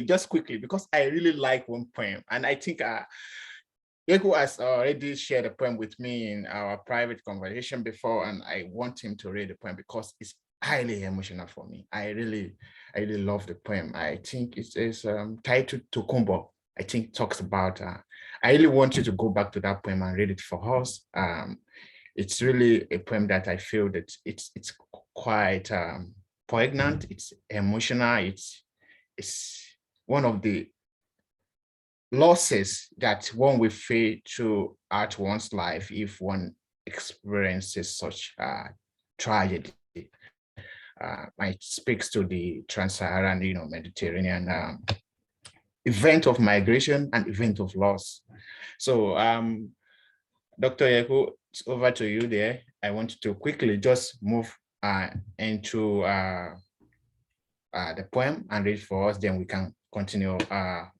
just quickly, because I really like one poem, and I think Yeku has already shared a poem with me in our private conversation before, and I want him to read the poem because it's highly emotional for me. I really love the poem. I think it is titled Tokumbo. I think talks about, I really want you to go back to that poem and read it for us. It's really a poem that I feel that it's quite poignant, it's emotional, it's one of the losses that one will feel throughout one's life if one experiences such tragedy. It speaks to the Trans-Saharan, Mediterranean event of migration and event of loss. So, Dr. Yeku, it's over to you there. I want to quickly just move into the poem and read for us, then we can continue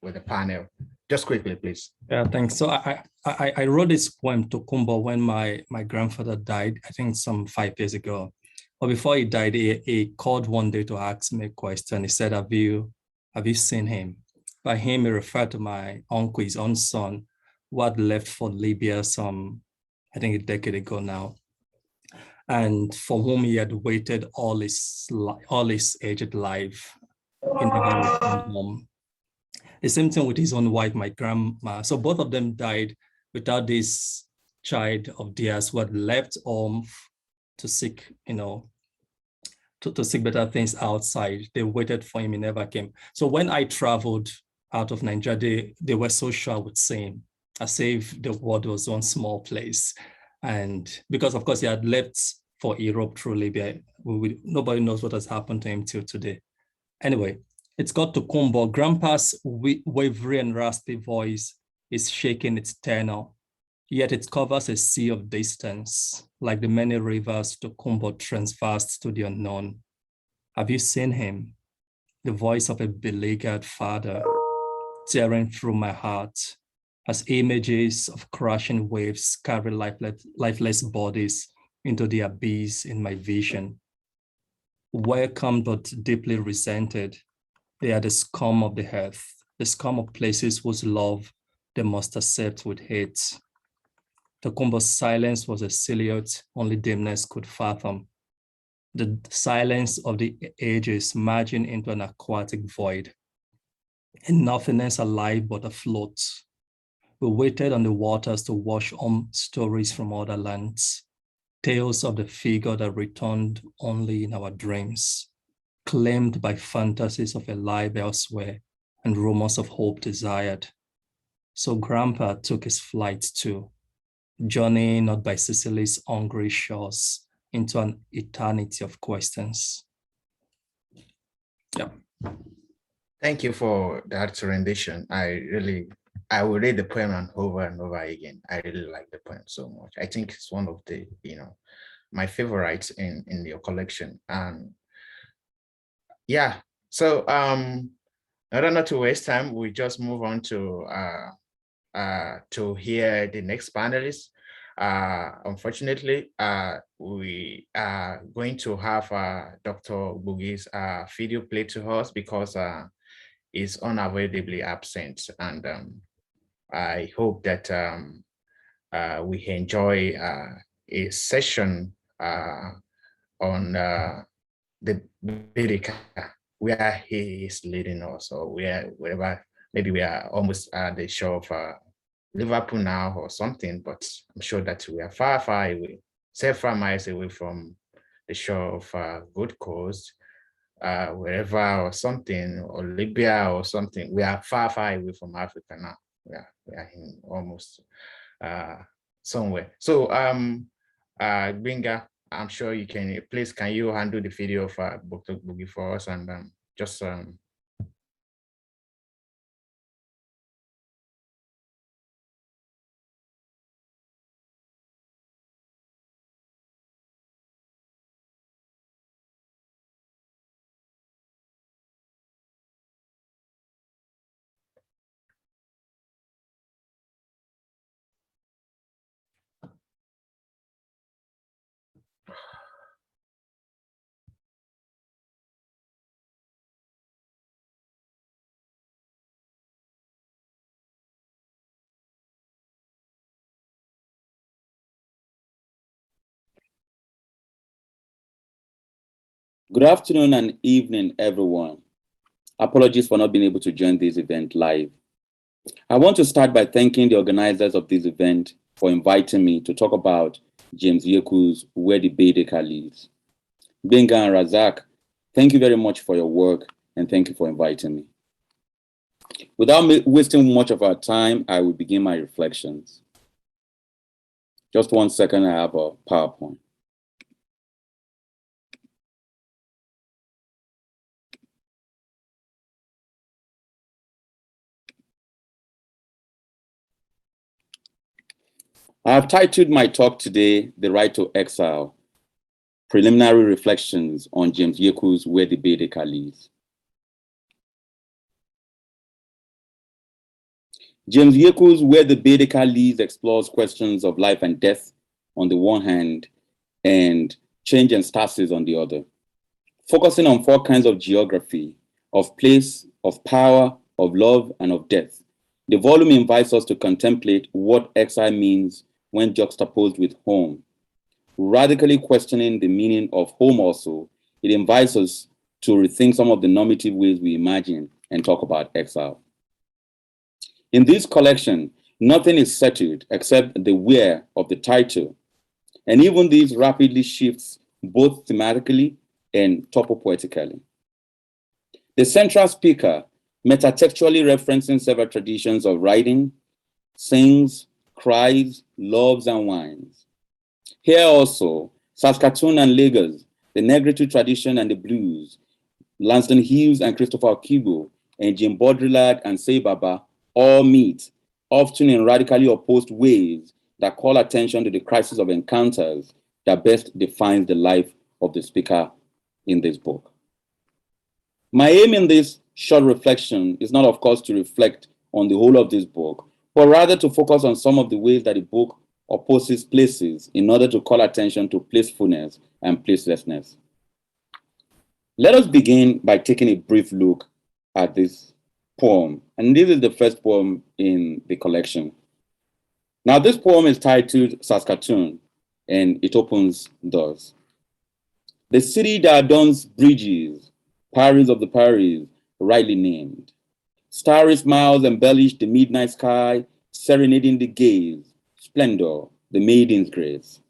with the panel. Just quickly, please. Yeah, thanks. So I wrote this poem, Tokumbo, when my grandfather died, I think some 5 years ago. But before he died, he called one day to ask me a question. He said, have you seen him? By him, he referred to my uncle, his own son, who had left for Libya I think a decade ago now, and for whom he had waited all his aged life. He never returned home. The same thing with his own wife, my grandma. So both of them died without this child of theirs who had left home to seek, to seek better things outside. They waited for him, he never came. So when I traveled out of Nigeria, they were so sure I would sing, as if the world was one small place. And because, of course, he had left for Europe through Libya, nobody knows what has happened to him till today. Anyway, it's got to Kumbo. Grandpa's wavery and raspy voice is shaking its tenor, yet it covers a sea of distance, like the many rivers Kumbo transversed to the unknown. Have you seen him? The voice of a beleaguered father tearing through my heart as images of crashing waves carry lifeless bodies into the abyss in my vision. Welcomed but deeply resented, they are the scum of the earth, the scum of places whose love they must accept with hate. Tokumbo's silence was a silhouette only dimness could fathom. The silence of the ages merging into an aquatic void. And nothingness alive but afloat. We waited on the waters to wash home stories from other lands, tales of the figure that returned only in our dreams, claimed by fantasies of a life elsewhere and rumors of hope desired. So Grandpa took his flight too, journeying not by Sicily's hungry shores into an eternity of questions. Yeah. Thank you for that rendition. I will read the poem and over again. I really like the poem so much. I think it's one of the, my favorites in your collection. And yeah, so I don't know to waste time. We just move on to hear the next panelist. Unfortunately, we are going to have Dr. Gbogi's video played to us because he's unavoidably absent, and I hope that we enjoy a session on the Baedeker, where he is leading us, or wherever, maybe we are almost at the shore of Liverpool now or something, but I'm sure that we are far away, several miles away from the shore of Gold Coast, wherever or something, or Libya or something. We are far away from Africa now. We are in almost somewhere. So Gbenga, I'm sure you can, please, can you handle the video of Dr. Gbogi for us, and just Good afternoon and evening, everyone. Apologies for not being able to join this event live. I want to start by thanking the organizers of this event for inviting me to talk about James Yeku's Where the Baedeker Lives. Gblenga and Rasaq, thank you very much for your work, and thank you for inviting me. Without wasting much of our time, I will begin my reflections. Just 1 second, I have a PowerPoint. I have titled my talk today, The Right to Exile, Preliminary Reflections on James Yeku's Where the Baedeker Lives. James Yeku's Where the Baedeker Lives explores questions of life and death on the one hand, and change and stasis on the other, focusing on 4 kinds of geography, of place, of power, of love, and of death. The volume invites us to contemplate what exile means when juxtaposed with home. Radically questioning the meaning of home also, it invites us to rethink some of the normative ways we imagine and talk about exile. In this collection, nothing is settled except the where of the title, and even this rapidly shifts both thematically and topopoetically. The central speaker metatextually referencing several traditions of writing, sings, cries, loves, and whines. Here also, Saskatoon and Lagos, the Negritude tradition and the blues, Lanston Hughes and Christopher Kibo, and Jim Baudrillard and Say Baba all meet, often in radically opposed ways that call attention to the crisis of encounters that best defines the life of the speaker in this book. My aim in this short reflection is not, of course, to reflect on the whole of this book, but rather to focus on some of the ways that the book opposes places in order to call attention to placefulness and placelessness. Let us begin by taking a brief look at this poem. And this is the first poem in the collection. Now, this poem is titled Saskatoon, and it opens thus. The city that adorns bridges, Paris of the Paris, rightly named. Starry smiles embellish the midnight sky, serenading the gaze, splendor, the maiden's grace.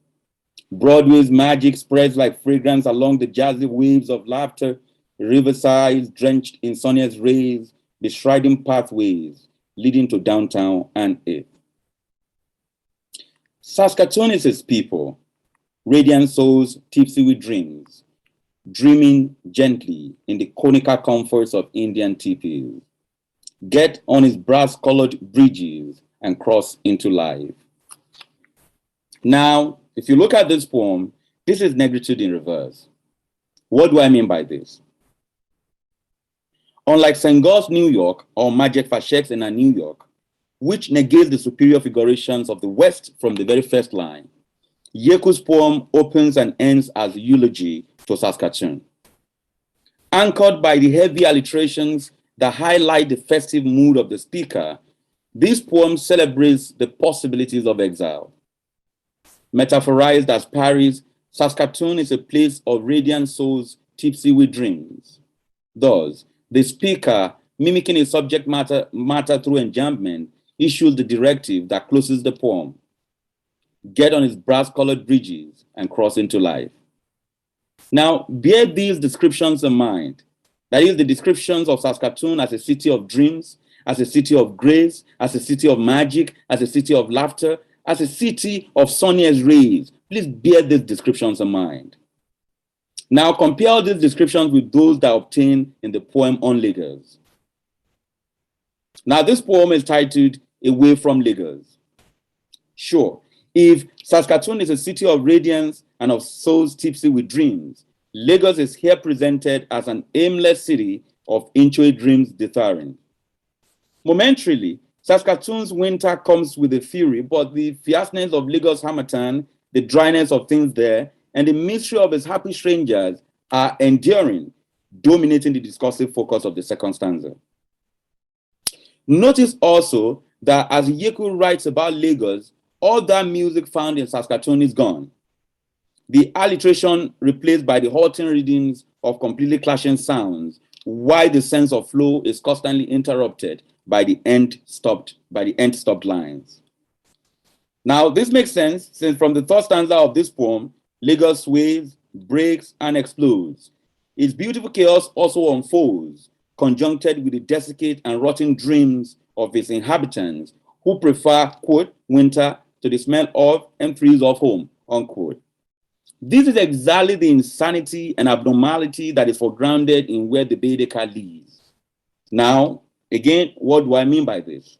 Broadway's magic spreads like fragrance along the jazzy waves of laughter, riversides drenched in sunniest rays, bestriding pathways leading to downtown and it. Saskatoon is its people, radiant souls tipsy with dreams, dreaming gently in the conical comforts of Indian teepees. Get on its brass-colored bridges and cross into life. Now, if you look at this poem, this is negritude in reverse. What do I mean by this? Unlike Senghor's New York or Majek Fashek's in New York, which negates the superior figurations of the West from the very first line, Yeku's poem opens and ends as eulogy to Saskatoon. Anchored by the heavy alliterations that highlight the festive mood of the speaker, this poem celebrates the possibilities of exile. Metaphorized as Paris, Saskatoon is a place of radiant souls tipsy with dreams. Thus, the speaker, mimicking a subject matter through enjambment, issues the directive that closes the poem. Get on its brass-colored bridges and cross into life. Now, bear these descriptions in mind. That is, the descriptions of Saskatoon as a city of dreams, as a city of grace, as a city of magic, as a city of laughter, as a city of sunniest rays. Please bear these descriptions in mind. Now, compare these descriptions with those that are obtained in the poem on Lagos. Now, this poem is titled Away from Lagos. Sure, if Saskatoon is a city of radiance and of souls tipsy with dreams, Lagos is here presented as an aimless city of inchoate dreams deferring. Momentarily, Saskatoon's winter comes with a fury, but the fierceness of Lagos harmattan, the dryness of things there, and the mystery of its happy strangers are enduring, dominating the discursive focus of the second stanza. Notice also that as Yeku writes about Lagos, all that music found in Saskatoon is gone. The alliteration replaced by the halting readings of completely clashing sounds, while the sense of flow is constantly interrupted by the end-stopped lines. Now, this makes sense since from the third stanza of this poem, Lagos sways, breaks, and explodes. Its beautiful chaos also unfolds, conjuncted with the desiccate and rotting dreams of its inhabitants who prefer, quote, winter to the smell of and freeze of home, unquote. This is exactly the insanity and abnormality that is foregrounded in where the Baedeker lives. Now, again, what do I mean by this?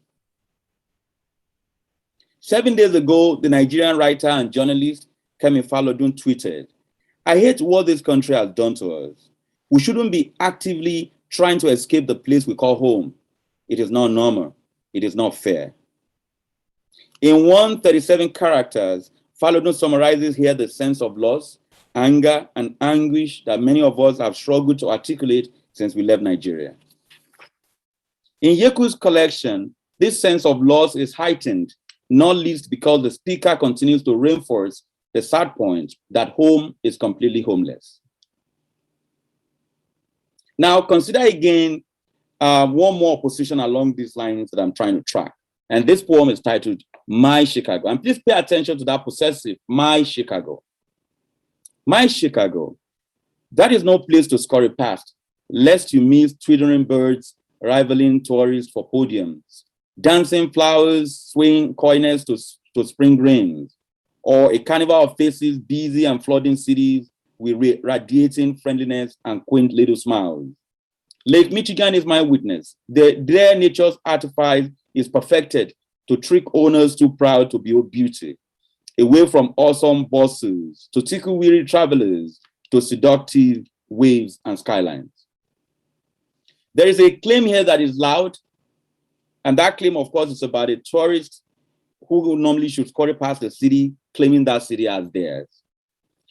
7 days ago, the Nigerian writer and journalist Kemi Falodun tweeted, "I hate what this country has done to us. We shouldn't be actively trying to escape the place we call home. It is not normal. It is not fair." In 137 characters, Falodun summarizes here the sense of loss, anger, and anguish that many of us have struggled to articulate since we left Nigeria. In Yeku's collection, this sense of loss is heightened, not least because the speaker continues to reinforce the sad point that home is completely homeless. Now, consider again one more position along these lines that I'm trying to track. And this poem is titled My Chicago. And please pay attention to that possessive, My Chicago. My Chicago, that is no place to scurry past, lest you miss twittering birds rivaling tourists for podiums, dancing flowers swaying coyness to spring rains, or a carnival of faces busy and flooding cities with radiating friendliness and quaint little smiles. Lake Michigan is my witness. Their nature's artifice is perfected to trick owners too proud to behold beauty, away from awesome bosses, to tickle-weary travelers, to seductive waves and skylines. There is a claim here that is loud, and that claim, of course, is about a tourist who normally should scurry past the city, claiming that city as theirs.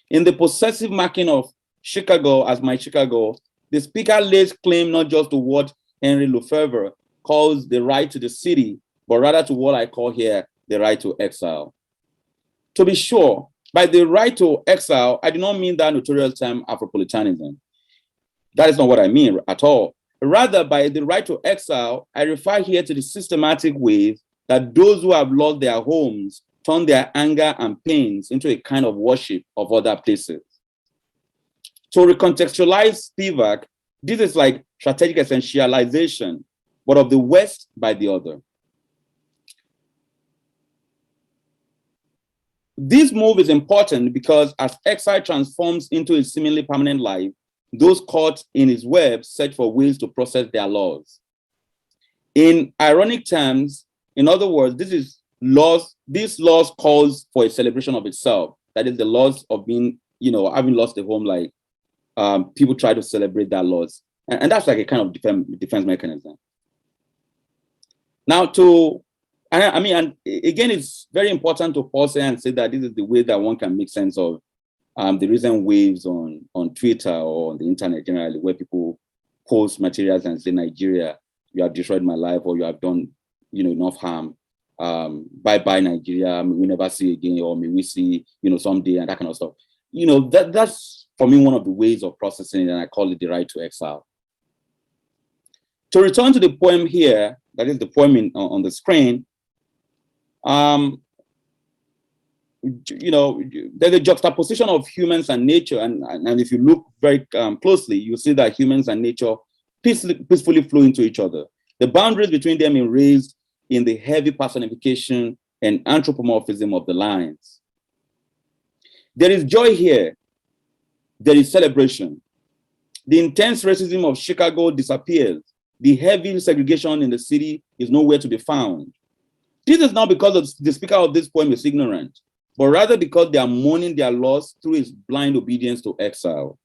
In the possessive marking of Chicago as my Chicago, the speaker lays claim not just to what Henry Lefebvre calls the right to the city, but rather to what I call here the right to exile. To be sure, by the right to exile, I do not mean that notorious term Afropolitanism. That is not what I mean at all. Rather, by the right to exile, I refer here to the systematic ways that those who have lost their homes turn their anger and pains into a kind of worship of other places. To recontextualize Spivak, this is like strategic essentialization, but of the West by the other. This move is important because as exile transforms into a seemingly permanent life, those caught in his web search for ways to process their laws. In ironic terms, in other words, this laws calls for a celebration of itself. That is the loss of being, having lost a home, like people try to celebrate that loss. And that's like a kind of defense mechanism. Now and again, it's very important to pause here and say that this is the way that one can make sense of the recent waves on Twitter or on the internet generally, where people post materials and say, Nigeria, you have destroyed my life, or you have done enough harm. Bye-bye, Nigeria, may we never see again, or may we see, someday, and that kind of stuff. That's, for me, one of the ways of processing it, and I call it the right to exile. To return to the poem here, that is the poem on the screen, there's a juxtaposition of humans and nature, and if you look very closely, you see that humans and nature peacefully flow into each other. The boundaries between them erased in the heavy personification and anthropomorphism of the lines. There is joy here. There is celebration. The intense racism of Chicago disappears. The heavy segregation in the city is nowhere to be found. This is not because the speaker of this poem is ignorant, but rather because they are mourning their loss through his blind obedience to exile.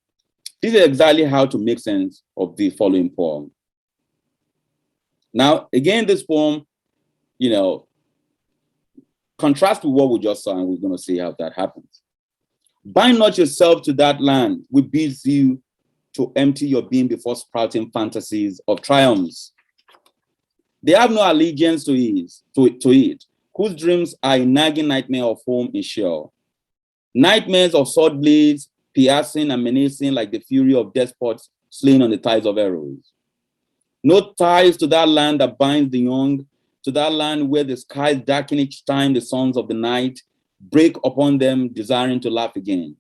This is exactly how to make sense of the following poem. Now, again, this poem, contrast with what we just saw, and we're going to see how that happens. Bind not yourself to that land which bids you to empty your being before sprouting fantasies of triumphs. They have no allegiance to it, whose dreams are a nagging nightmare of home in Sheol. Nightmares of sword blades, piercing and menacing like the fury of despots slain on the ties of arrows. No ties to that land that binds the young, to that land where the skies darken each time the sons of the night break upon them, desiring to laugh again.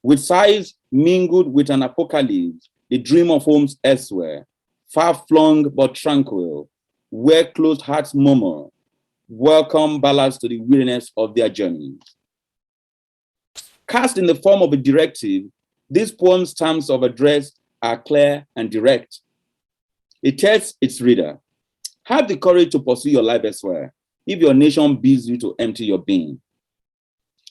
With sighs mingled with an apocalypse, the dream of homes elsewhere, far-flung but tranquil, where closed hearts murmur, welcome ballads to the weariness of their journeys. Cast in the form of a directive, this poem's terms of address are clear and direct. It tells its reader, have the courage to pursue your life elsewhere if your nation bids you to empty your being.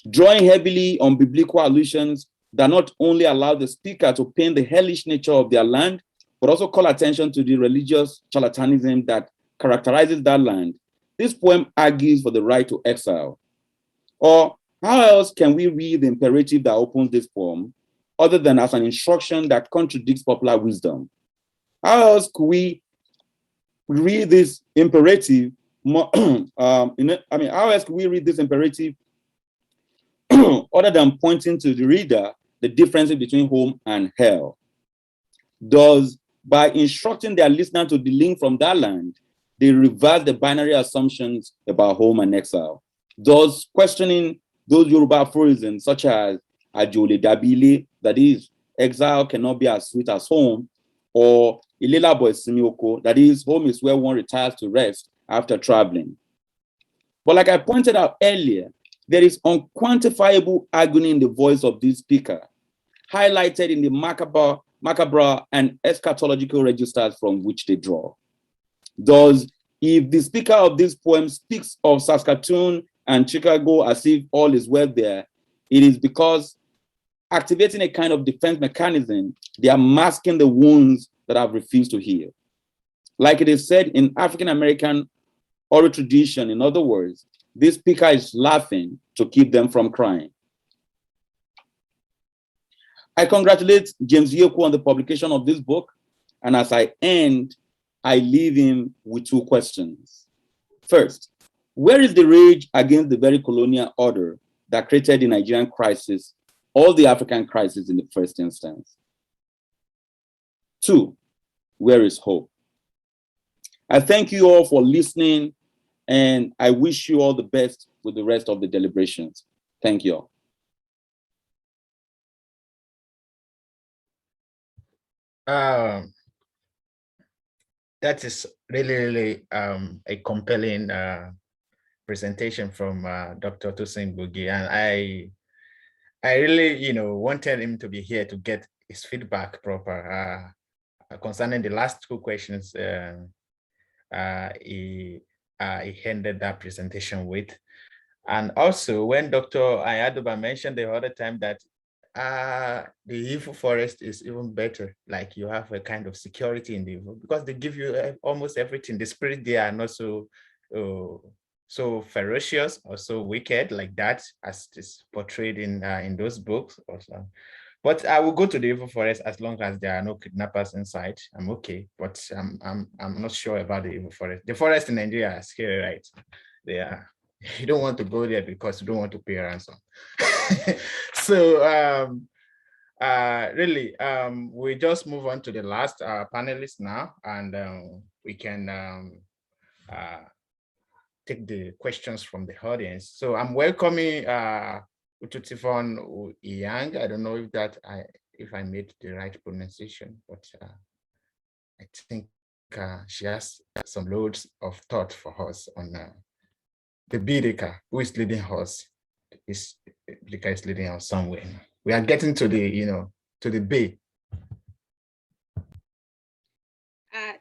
Drawing heavily on biblical allusions that not only allow the speaker to paint the hellish nature of their land, but also call attention to the religious charlatanism that characterizes that land, this poem argues for the right to exile. Or how else can we read the imperative that opens this poem, other than as an instruction that contradicts popular wisdom? How else could we read this imperative? How else could we read this imperative other than pointing to the reader the differences between home and hell? Thus, by instructing their listener to delink from that land, they reverse the binary assumptions about home and exile, thus questioning those Yoruba aphorisms such as Ajole Dabile, that is, exile cannot be as sweet as home, or Ilelabo Isimioko, that is, home is where one retires to rest after traveling. But like I pointed out earlier, there is unquantifiable agony in the voice of this speaker, highlighted in the macabre and eschatological registers from which they draw. Thus, if the speaker of this poem speaks of Saskatoon and Chicago as if all is well there, it is because activating a kind of defense mechanism, they are masking the wounds that I've refused to heal. Like it is said in African-American oral tradition, in other words, this speaker is laughing to keep them from crying. I congratulate James Yoku on the publication of this book, and as I end, I leave him with two questions. First, where is the rage against the very colonial order that created the Nigerian crisis, all the African crisis in the first instance? Two, where is hope? I thank you all for listening, and I wish you all the best with the rest of the deliberations. Thank you all. That is really a compelling presentation from Dr. Tosin Gbogi, and I really, wanted him to be here to get his feedback proper concerning the last two questions he ended that presentation with. And also when Dr. Anyaduba mentioned the other time that the Ifu forest is even better, like you have a kind of security in the Ifu because they give you almost everything. The spirit there are not so ferocious or so wicked like that as is portrayed in those books also. But I will go to the Ifu forest as long as there are no kidnappers inside. I'm okay, but I'm not sure about the Ifu forest. The forest in Nigeria is scary, right? They are. You don't want to go there because you don't want to pay ransom. So really, we just move on to the last panelist now, and we can take the questions from the audience. So I'm welcoming Utitofon Inyang. I don't know if I made the right pronunciation, but I think she has some loads of thought for us on the Baedeker, who is leading us. Baedeker is leading us somewhere. We are getting to the, to the bay.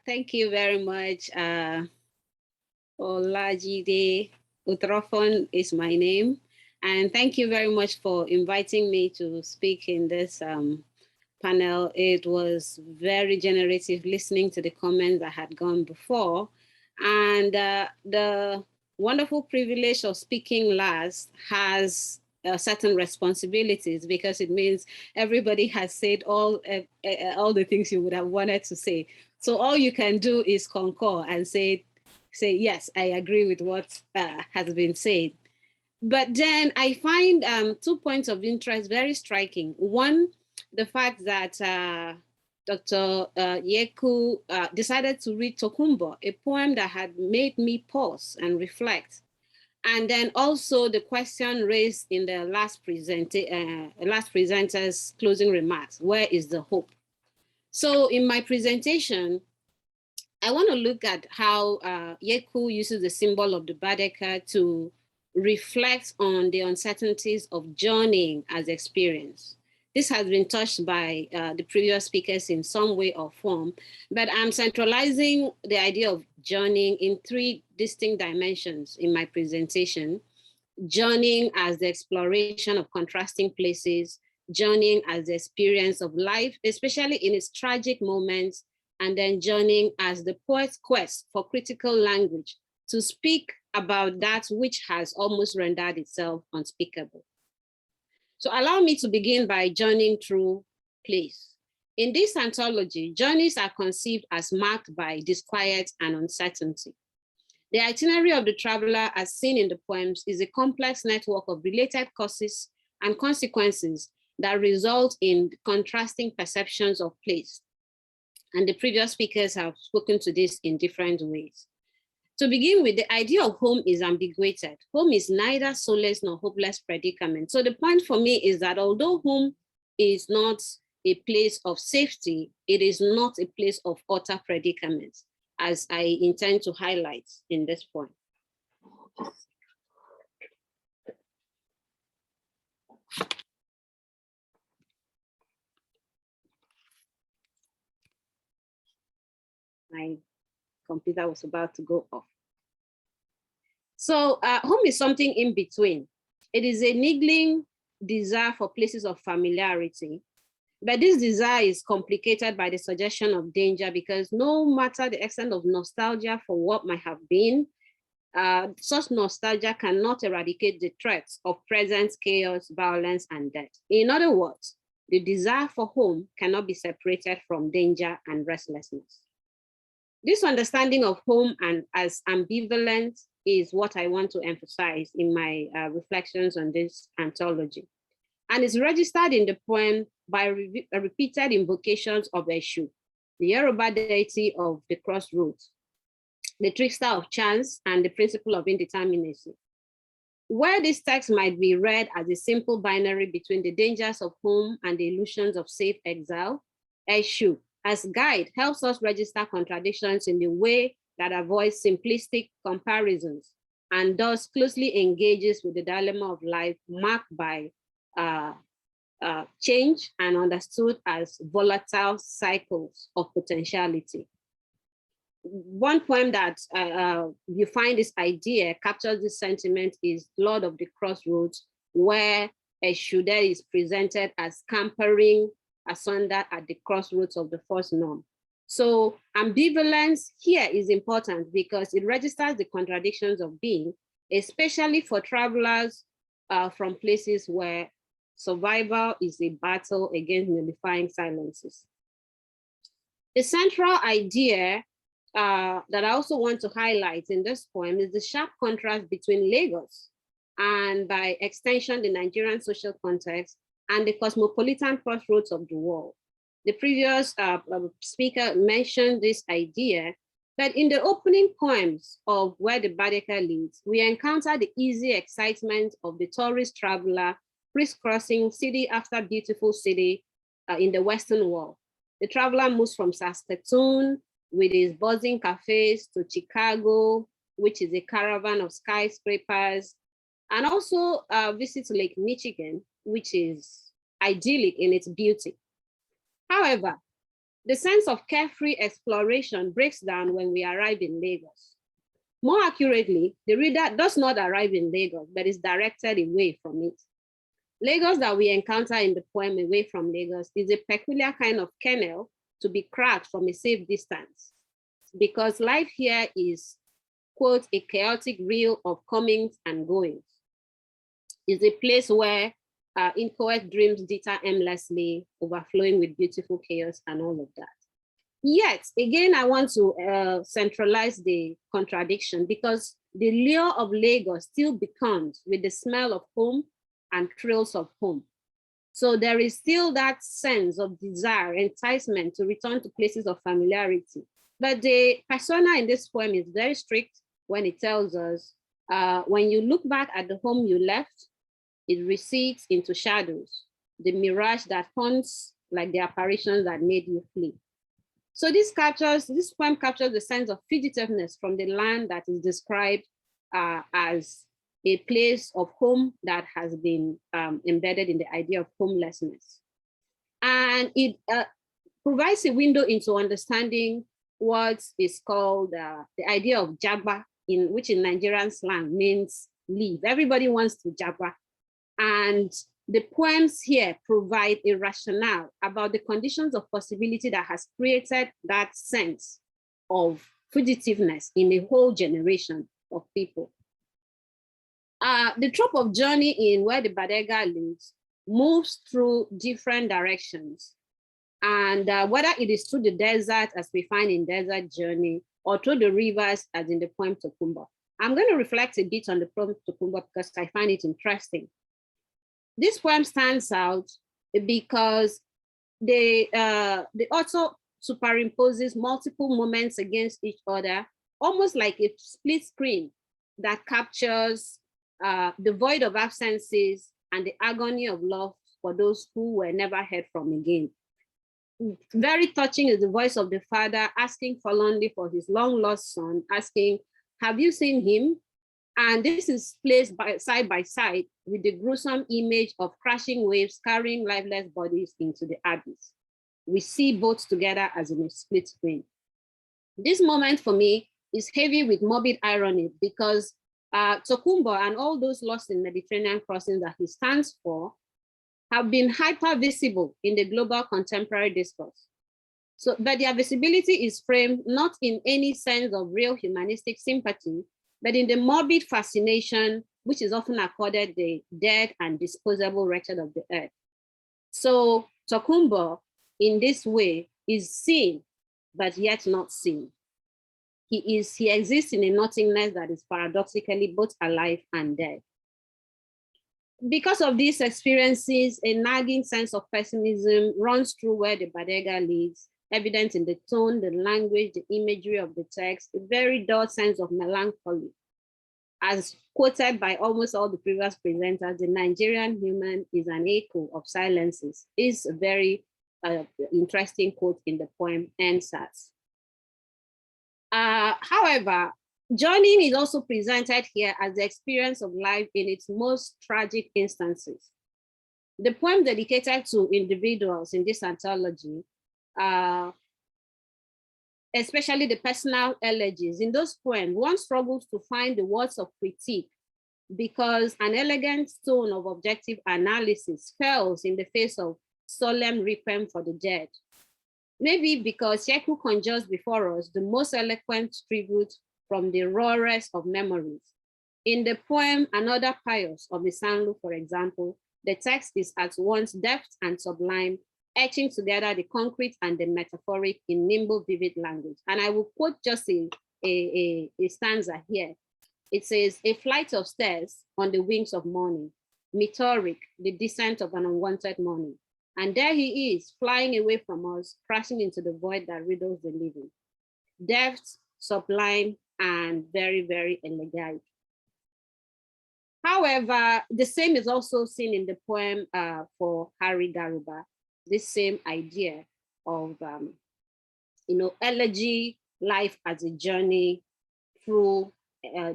Thank you very much. Olajide Utitofon is my name. And thank you very much for inviting me to speak in this panel. It was very generative listening to the comments that had gone before. And the wonderful privilege of speaking last has certain responsibilities because it means everybody has said all the things you would have wanted to say. So all you can do is concur and say, yes, I agree with what has been said. But then I find 2 points of interest very striking. One, the fact that Dr. Yeku decided to read Tokumbo, a poem that had made me pause and reflect. And then also the question raised in the last presenter's closing remarks, where is the hope? So in my presentation, I want to look at how Yeku uses the symbol of the Baedeker to reflect on the uncertainties of journeying as experience. This has been touched by the previous speakers in some way or form, but I'm centralizing the idea of journeying in 3 distinct dimensions in my presentation. Journeying as the exploration of contrasting places, journeying as the experience of life, especially in its tragic moments, and then journeying as the poet's quest for critical language to speak about that which has almost rendered itself unspeakable. So allow me to begin by journeying through place. In this anthology, journeys are conceived as marked by disquiet and uncertainty. The itinerary of the traveler, as seen in the poems, is a complex network of related causes and consequences that result in contrasting perceptions of place. And the previous speakers have spoken to this in different ways. To begin with, the idea of home is ambiguated. Home is neither solace nor hopeless predicament. So the point for me is that although home is not a place of safety, it is not a place of utter predicament, as I intend to highlight in this point. My computer was about to go off. So home is something in between. It is a niggling desire for places of familiarity, but this desire is complicated by the suggestion of danger, because no matter the extent of nostalgia for what might have been, such nostalgia cannot eradicate the threats of present chaos, violence, and death. In other words, the desire for home cannot be separated from danger and restlessness. This understanding of home and as ambivalent is what I want to emphasize in my reflections on this anthology. And it's registered in the poem by repeated invocations of Eshu, the Yoruba deity of the crossroads, the trickster of chance, and the principle of indeterminacy. Where this text might be read as a simple binary between the dangers of home and the illusions of safe exile, Eshu, as guide, helps us register contradictions in the way that avoids simplistic comparisons and thus closely engages with the dilemma of life marked by change and understood as volatile cycles of potentiality. One poem that you find this idea captures this sentiment is Lord of the Crossroads, where Eshude is presented as scampering asunder at the crossroads of the first norm. So ambivalence here is important because it registers the contradictions of being, especially for travelers from places where survival is a battle against nullifying silences. The central idea that I also want to highlight in this poem is the sharp contrast between Lagos and, by extension, the Nigerian social context and the cosmopolitan crossroads of the world. The previous speaker mentioned this idea that in the opening poems of Where the Baedeker Leads, we encounter the easy excitement of the tourist traveler crisscrossing city after beautiful city in the Western world. The traveler moves from Saskatoon with its buzzing cafes to Chicago, which is a caravan of skyscrapers, and also visits Lake Michigan, which is idyllic in its beauty. However, the sense of carefree exploration breaks down when we arrive in Lagos. More accurately, the reader does not arrive in Lagos, but is directed away from it. Lagos that we encounter in the poem Away from Lagos is a peculiar kind of kennel to be cracked from a safe distance, because life here is, quote, a chaotic reel of comings and goings. It's a place where inchoate dreams diter aimlessly, overflowing with beautiful chaos and all of that. Yet, again, I want to centralize the contradiction, because the lure of Lagos still becomes with the smell of home and thrills of home. So there is still that sense of desire, enticement to return to places of familiarity. But the persona in this poem is very strict when it tells us, when you look back at the home you left, it recedes into shadows, the mirage that haunts like the apparitions that made you flee. So this poem captures the sense of fugitiveness from the land that is described as a place of home that has been embedded in the idea of homelessness. And it provides a window into understanding what is called the idea of jagba, which in Nigerian slang means leave. Everybody wants to jagba. And the poems here provide a rationale about the conditions of possibility that has created that sense of fugitiveness in a whole generation of people. The trope of journey in Where the Baedeker Leads moves through different directions. And whether it is through the desert, as we find in Desert Journey, or through the rivers, as in the poem Tokumbo. I'm going to reflect a bit on the poem Tokumbo because I find it interesting. This poem stands out because the author superimposes multiple moments against each other, almost like a split screen that captures the void of absences and the agony of love for those who were never heard from again. Very touching is the voice of the father asking forlornly for his long lost son, asking, have you seen him? And this is placed side by side with the gruesome image of crashing waves carrying lifeless bodies into the abyss. We see both together as in a split screen. This moment for me is heavy with morbid irony because Tokumbo and all those lost in Mediterranean crossings that he stands for have been hyper visible in the global contemporary discourse. So, but their visibility is framed not in any sense of real humanistic sympathy, but in the morbid fascination which is often accorded the dead and disposable wretched of the earth. So Tokumbo, in this way, is seen, but yet not seen. He exists in a nothingness that is paradoxically both alive and dead. Because of these experiences, a nagging sense of pessimism runs through where the Baedeker leads, evident in the tone, the language, the imagery of the text, a very dull sense of melancholy. As quoted by almost all the previous presenters, the Nigerian human is an echo of silences, is a very interesting quote in the poem NSAS. However, journeying is also presented here as the experience of life in its most tragic instances. The poem dedicated to individuals in this anthology, especially the personal elegies, in those poems, one struggles to find the words of critique because an elegant tone of objective analysis fails in the face of solemn requiem for the dead. Maybe because Yeku conjures before us the most eloquent tribute from the rawest of memories. In the poem, Another Pious of Isanlu, for example, the text is at once deft and sublime, etching together the concrete and the metaphoric in nimble, vivid language. And I will quote just a stanza here. It says, a flight of stairs on the wings of morning, meteoric, the descent of an unwanted morning. And there he is, flying away from us, crashing into the void that riddles the living. Deft, sublime, and very, very elegant. However, the same is also seen in the poem for Hari Garuba, this same idea of, elegy, life as a journey through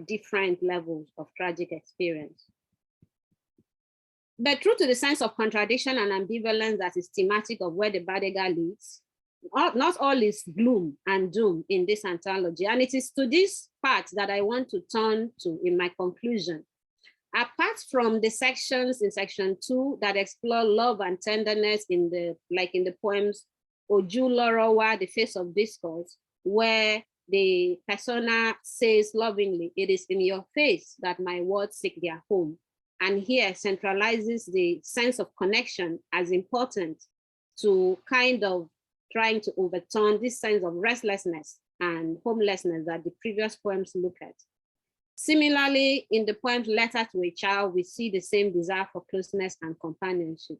different levels of tragic experience. But true to the sense of contradiction and ambivalence that is thematic of where the Baedeker leads, not all is gloom and doom in this anthology. And it is to this part that I want to turn to in my conclusion. Apart from the sections in section 2 that explore love and tenderness in the poems Oju Lorowa, The Face of Discourse, where the persona says lovingly, it is in your face that my words seek their home. And here centralizes the sense of connection as important to kind of trying to overturn this sense of restlessness and homelessness that the previous poems look at. Similarly, in the poem Letter to a Child, we see the same desire for closeness and companionship.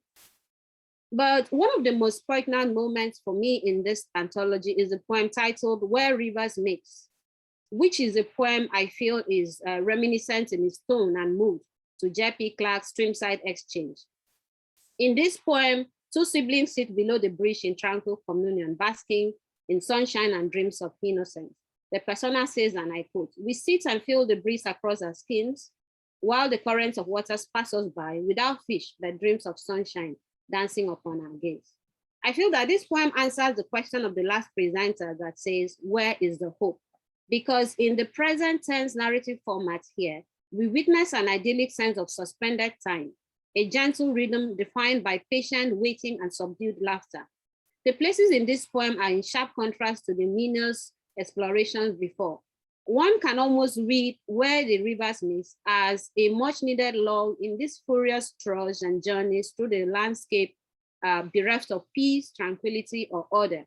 But one of the most poignant moments for me in this anthology is the poem titled Where Rivers Mix, which is a poem I feel is reminiscent in its tone and mood to J.P. Clark's Streamside Exchange. In this poem, two siblings sit below the bridge in tranquil communion, basking in sunshine and dreams of innocence. The persona says, and I quote, we sit and feel the breeze across our skins while the currents of waters pass us by without fish, but dreams of sunshine dancing upon our gaze. I feel that this poem answers the question of the last presenter that says, where is the hope? Because in the present tense narrative format here, we witness an idyllic sense of suspended time, a gentle rhythm defined by patient waiting and subdued laughter. The places in this poem are in sharp contrast to the Minos explorations before. One can almost read Where the Rivers Meet as a much needed lull in this furious trudge and journeys through the landscape bereft of peace, tranquility, or order.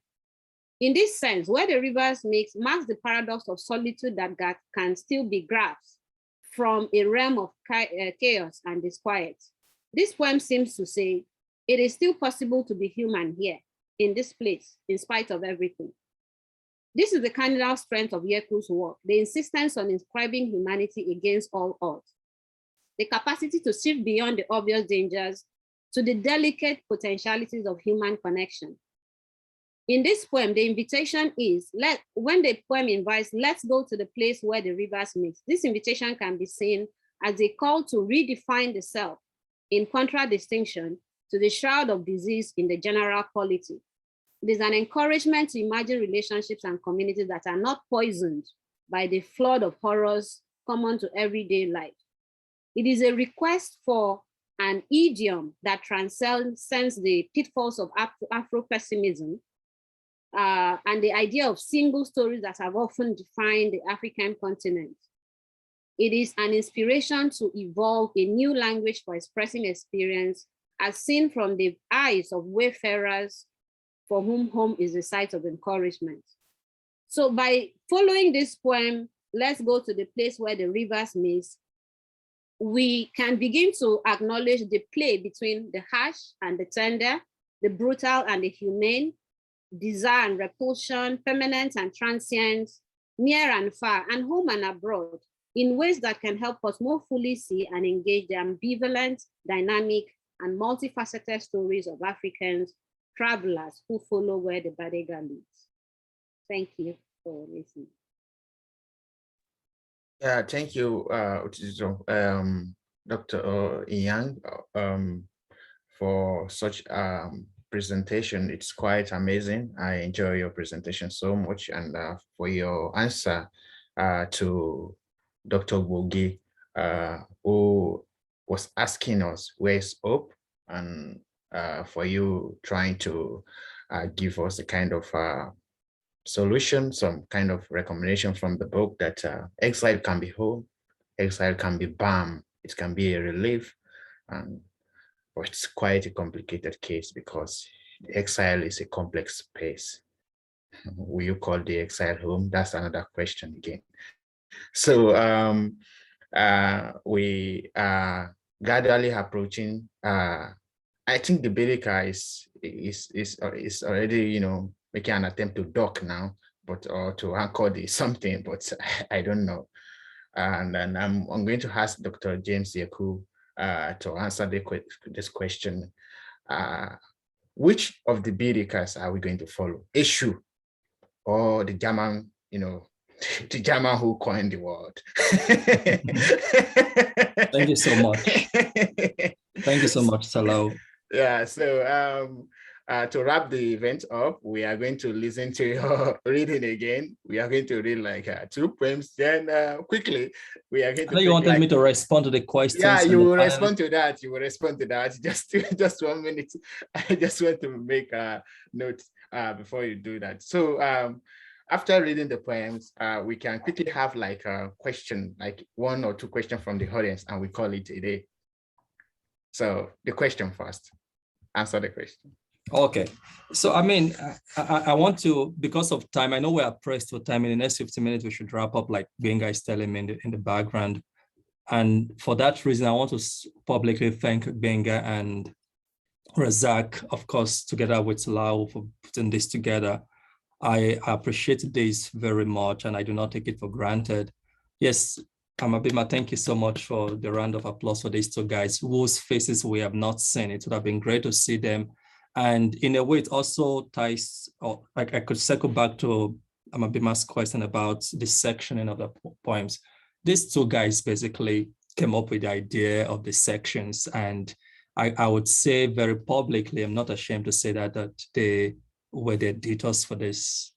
In this sense, Where the Rivers Meet marks the paradox of solitude that can still be grasped from a realm of chaos and disquiet. This poem seems to say, it is still possible to be human here, in this place, in spite of everything. This is the cardinal strength of Yeku's work, the insistence on inscribing humanity against all odds, the capacity to shift beyond the obvious dangers to the delicate potentialities of human connection. In this poem, the invitation is, when the poem invites, let's go to the place where the rivers meet. This invitation can be seen as a call to redefine the self in contradistinction to the shroud of disease in the general polity. It is an encouragement to imagine relationships and communities that are not poisoned by the flood of horrors common to everyday life. It is a request for an idiom that transcends the pitfalls of Afro-pessimism and the idea of single stories that have often defined the African continent. It is an inspiration to evolve a new language for expressing experience as seen from the eyes of wayfarers for whom home is a site of encouragement. So by following this poem, let's go to the place where the rivers meet, we can begin to acknowledge the play between the harsh and the tender, the brutal and the humane, desire and repulsion, permanent and transient, near and far, and home and abroad, in ways that can help us more fully see and engage the ambivalent, dynamic, and multifaceted stories of Africans, travelers who follow where the Baedeker leads. Thank you for listening. Yeah, thank you, Dr. Inyang, for such presentation. It's quite amazing. I enjoy your presentation so much, and for your answer to Dr. Gbogi, who was asking us where's hope, and for you trying to give us a kind of solution, some kind of recommendation from the book that exile can be home, exile can be balm, it can be a relief, and but it's quite a complicated case because the exile is a complex space. Will you call the exile home? That's another question again. So we are gradually approaching. I think the Baedeker is already, you know, making an attempt to dock now, but or to anchor the something, but I don't know. And then I'm going to ask Dr. James Yeku to answer this question. Which of the Baedekers are we going to follow? Eshu or the German, you know, the German who coined the word? Thank you so much. Thank you so much, Salawu. Yeah, so to wrap the event up, we are going to listen to your reading again. We are going to read like 2 poems. Then quickly, we are going to. You wanted me to respond to the questions. Yeah, you will respond to that. You will respond to that. Just 1 minute. I just want to make a note before you do that. So after reading the poems, we can quickly have like a question, like 1 or 2 questions from the audience, and we call it a day. So the question first. Answer the question. Okay, so I mean, I want to, because of time, I know we are pressed for time. In the next 15 minutes, we should wrap up, like Gbenga is telling me in the background. And for that reason, I want to publicly thank Gbenga and Rasaq, of course, together with Salawu, for putting this together. I appreciate this very much, and I do not take it for granted. Yes, Amabima, thank you so much for the round of applause for these 2 guys whose faces we have not seen. It would have been great to see them. And in a way, it also ties, like I could circle back to Amabima's question about the sectioning of the poems. These 2 guys basically came up with the idea of the sections. And I would say very publicly, I'm not ashamed to say that they were the editors for this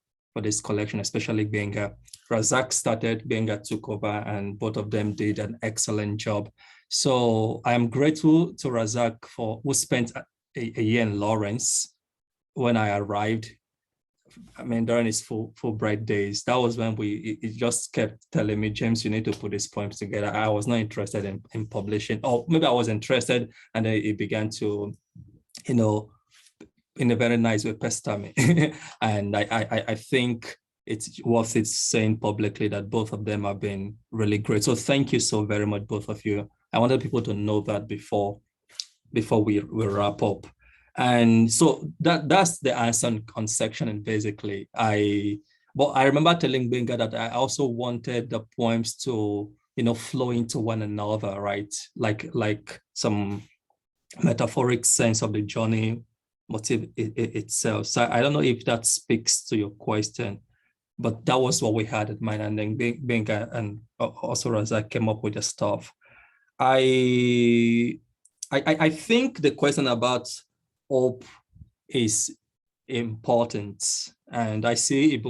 collection, especially Gbenga. Rasaq started, Gbenga took over, and both of them did an excellent job. So I'm grateful to Rasaq who spent a year in Lawrence when I arrived. I mean, during his Fulbright days, that was when he just kept telling me, James, you need to put these poems together. I was not interested in publishing, or maybe I was interested, and then he began to, you know, in a very nice way, pester me. And I think it's worth it saying publicly that both of them have been really great. So thank you so very much, both of you. I wanted people to know that before we wrap up. And so that's the answer on sectioning, basically. But I remember telling Gbenga that I also wanted the poems to, you know, flow into one another, right? Like some metaphoric sense of the journey motif itself. So I don't know if that speaks to your question, but that was what we had in mind. And then Gbenga and also Rasaq came up with the stuff. I think the question about hope is important. And I see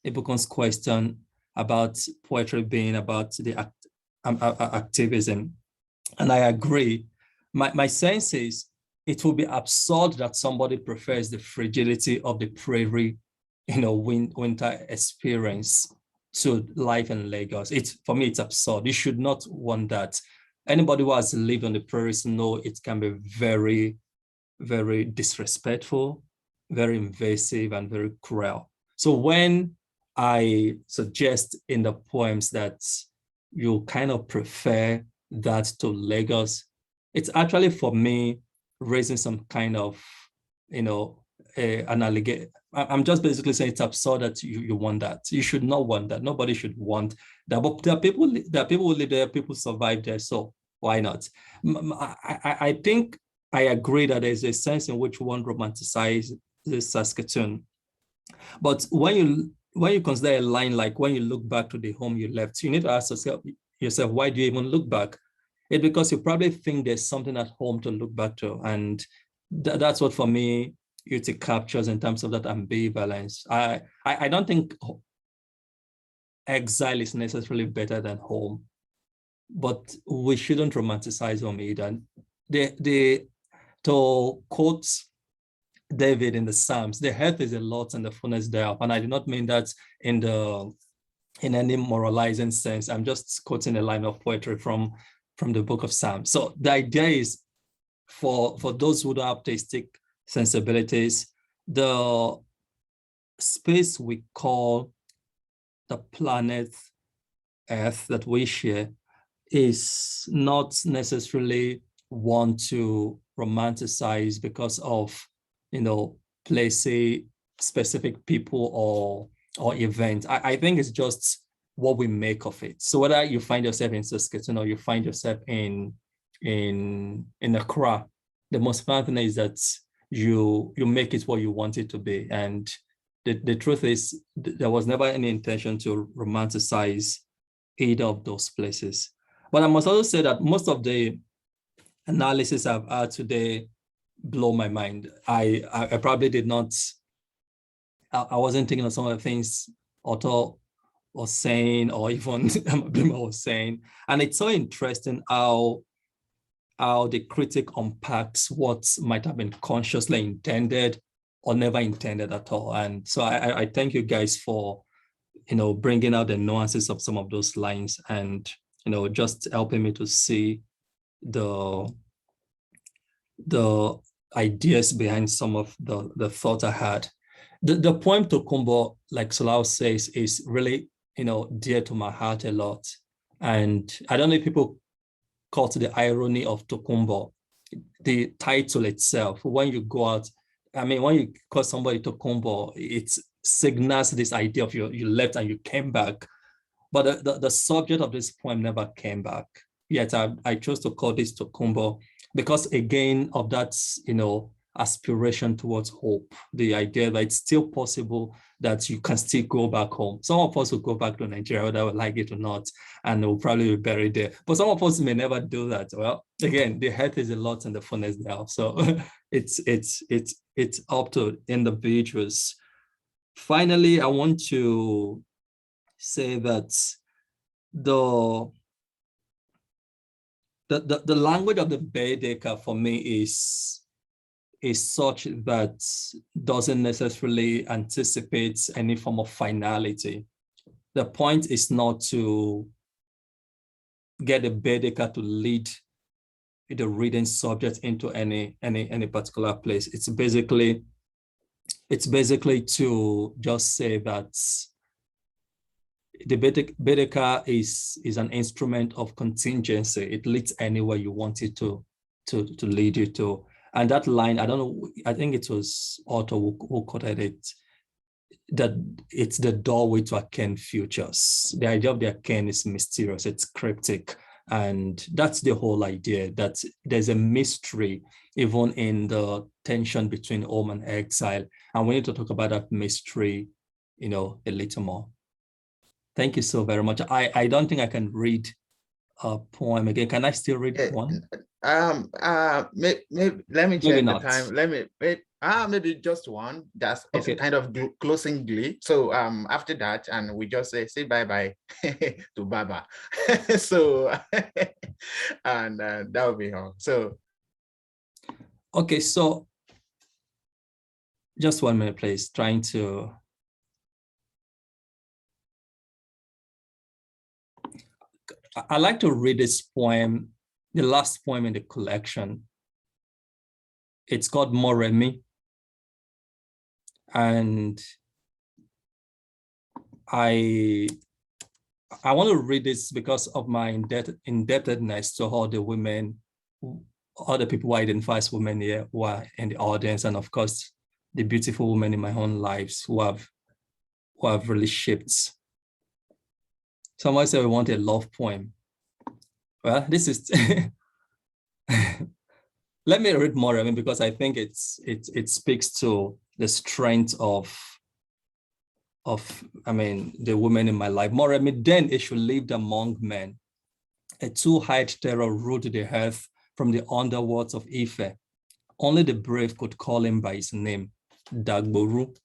Ibukun's question about poetry being about the activism. And I agree. My sense is it will be absurd that somebody prefers the fragility of the prairie, winter experience to life in Lagos. For me, it's absurd. You should not want that. Anybody who has lived on the prairies know it can be very, very disrespectful, very invasive, and very cruel. So when I suggest in the poems that you kind of prefer that to Lagos, it's actually, for me, raising some kind of, an allegation. I'm just basically saying it's absurd that you want that. You should not want that. Nobody should want that. But there are people who live there, people survive there. So why not? I think I agree that there's a sense in which one romanticizes Saskatoon. But when you consider a line like, when you look back to the home you left, you need to ask yourself, why do you even look back? It's because you probably think there's something at home to look back to. And that's what, for me, Uti captures in terms of that ambivalence. I don't think exile is necessarily better than home, but we shouldn't romanticize home either. To quote David in the Psalms, the earth is a lot and the fullness thereof. And I do not mean that in any moralizing sense. I'm just quoting a line of poetry from the book of Psalms. So the idea is, for those who don't have artistic sensibilities, the space we call the planet Earth that we share is not necessarily one to romanticize because of, placing specific people or events. I think it's just what we make of it. So whether you find yourself in Saskatoon or you find yourself in Accra, the most fun thing is that you make it what you want it to be. And the truth is, there was never any intention to romanticize either of those places. But I must also say that most of the analysis I've had today blow my mind. I probably did not, I wasn't thinking of some of the things Otto was saying, or even Bemma was saying. And it's so interesting how the critic unpacks what might have been consciously intended or never intended at all. And so I thank you guys for, bringing out the nuances of some of those lines and, just helping me to see the ideas behind some of the thoughts I had. The poem Tokumbo, like Salawu says, is really, dear to my heart a lot. And I don't know if people caught the irony of Tokumbo, the title itself. When you go out, when you call somebody Tokumbo, it signals this idea of you left and you came back. But the subject of this poem never came back. Yet I chose to call this Tokumbo because, again, of that, aspiration towards hope, the idea that it's still possible that you can still go back home. Some of us will go back to Nigeria, whether we like it or not, and we'll probably be buried there. But some of us may never do that. Well, again, the earth is a lot and the fullness thereof. So it's up to individuals. Finally, I want to say that the language of the Baedeker for me is such that doesn't necessarily anticipate any form of finality. The point is not to get the Baedeker to lead the reading subject into any particular place. It's basically to just say that the Baedeker is an instrument of contingency. It leads anywhere you want it to lead you to. And that line, I don't know, I think it was Otto who quoted it, that it's the doorway to Aken futures. The idea of the Aken is mysterious, it's cryptic. And that's the whole idea, that there's a mystery even in the tension between home and exile. And we need to talk about that mystery, a little more. Thank you so very much. I don't think I can read a poem again. Can I still read one? Let me check the time. Maybe just one. That's okay. It's kind of closing glee. So after that, and we just say bye-bye to Baba. So and that will be all. So okay, so just 1 minute, please. Trying to I like to read this poem, the last poem in the collection. It's called Moremi. And I want to read this because of my indebtedness to all the women, all the people who identify as women here who are in the audience, and of course, the beautiful women in my own lives who have really shaped. Someone said we want a love poem. Well, this is, let me read more, because I think it speaks to the strength of the women in my life. Moremi, then it should lived among men. A two-eyed terror ruled the earth from the underworlds of Ife. Only the brave could call him by his name, Dagboru.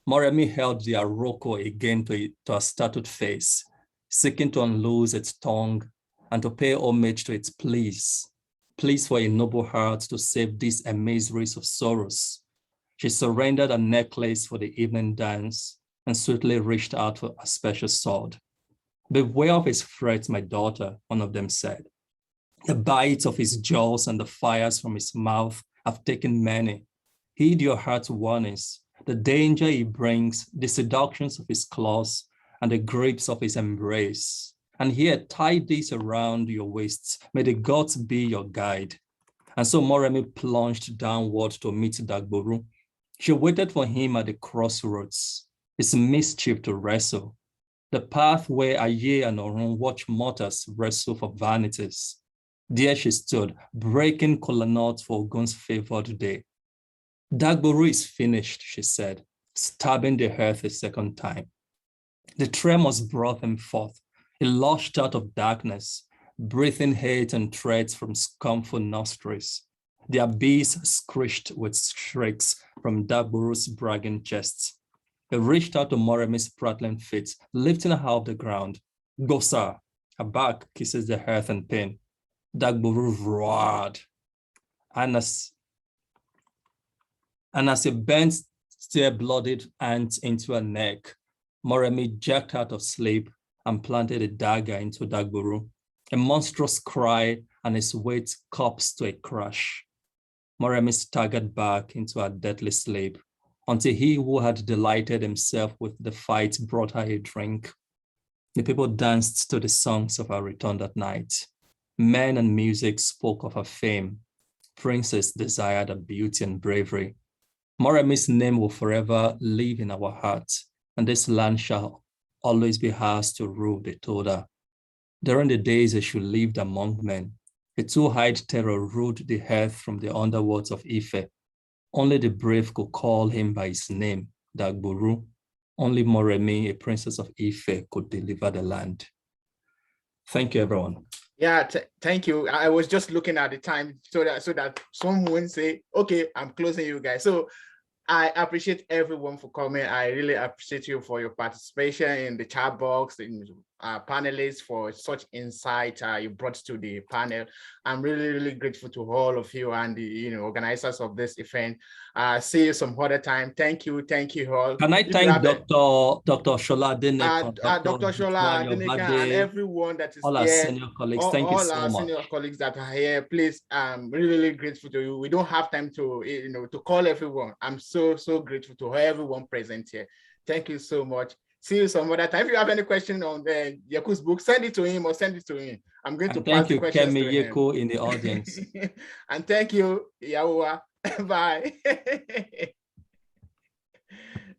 Moremi held the Aroko again to a statue face, seeking to unloose its tongue and to pay homage to its pleas for a noble heart to save these emissaries of sorrows. She surrendered a necklace for the evening dance and sweetly reached out for a special sword. Beware of his threats, my daughter, one of them said. The bites of his jaws and the fires from his mouth have taken many. Heed your heart's warnings, the danger he brings, the seductions of his claws, and the grips of his embrace. And here, tie this around your waists. May the gods be your guide. And so Moremi plunged downward to meet Dagboru. She waited for him at the crossroads, his mischief to wrestle, the path where Aye and Orun watch mortals wrestle for vanities. There she stood, breaking kola nuts for Ogun's favored day. Dagboru is finished, she said, stabbing the earth a second time. The tremors brought him forth. He lurched out of darkness, breathing hate and threats from scumful nostrils. The abyss screeched with shrieks from Dagboru's bragging chests. He reached out to Moremi's prattling feet, lifting her out of the ground. Gosa, her back kisses the earth in pain. Dagboru roared. And as he bent tear-blooded ant into her neck, Moremi jerked out of sleep and planted a dagger into Dagboru. A monstrous cry and his weight collapsed to a crash. Moremi staggered back into her deadly sleep until he who had delighted himself with the fight brought her a drink. The people danced to the songs of her return that night. Men and music spoke of her fame. Princes desired her beauty and bravery. Moremi's name will forever live in our hearts, and this land shall always be ours to rule, they told her. During the days that she lived among men, a two-eyed terror ruled the earth from the underworlds of Ife. Only the brave could call him by his name, Dagboru. Only Moremi, a princess of Ife, could deliver the land. Thank you, everyone. Yeah, thank you. I was just looking at the time so that someone wouldn't say, okay, I'm closing you guys. So I appreciate everyone for coming. I really appreciate you for your participation in the chat box, in panelists, for such insight you brought to the panel. I'm really, really grateful to all of you and the organizers of this event. See you some other time. Thank you all. Can I thank Dr. Shola Adeojo, Dr. Shola Adeojo, and everyone that is all here. Our senior colleagues. Thank you so much. All our senior colleagues that are here. Please, I'm really, really grateful to you. We don't have time to to call everyone. I'm so grateful to everyone present here. Thank you so much. See you some other time. If you have any question on Yeku's book, send it to him or send it to him. I'm going to pass the questions to him. Yeku in the audience. And thank you, Yawa. Bye.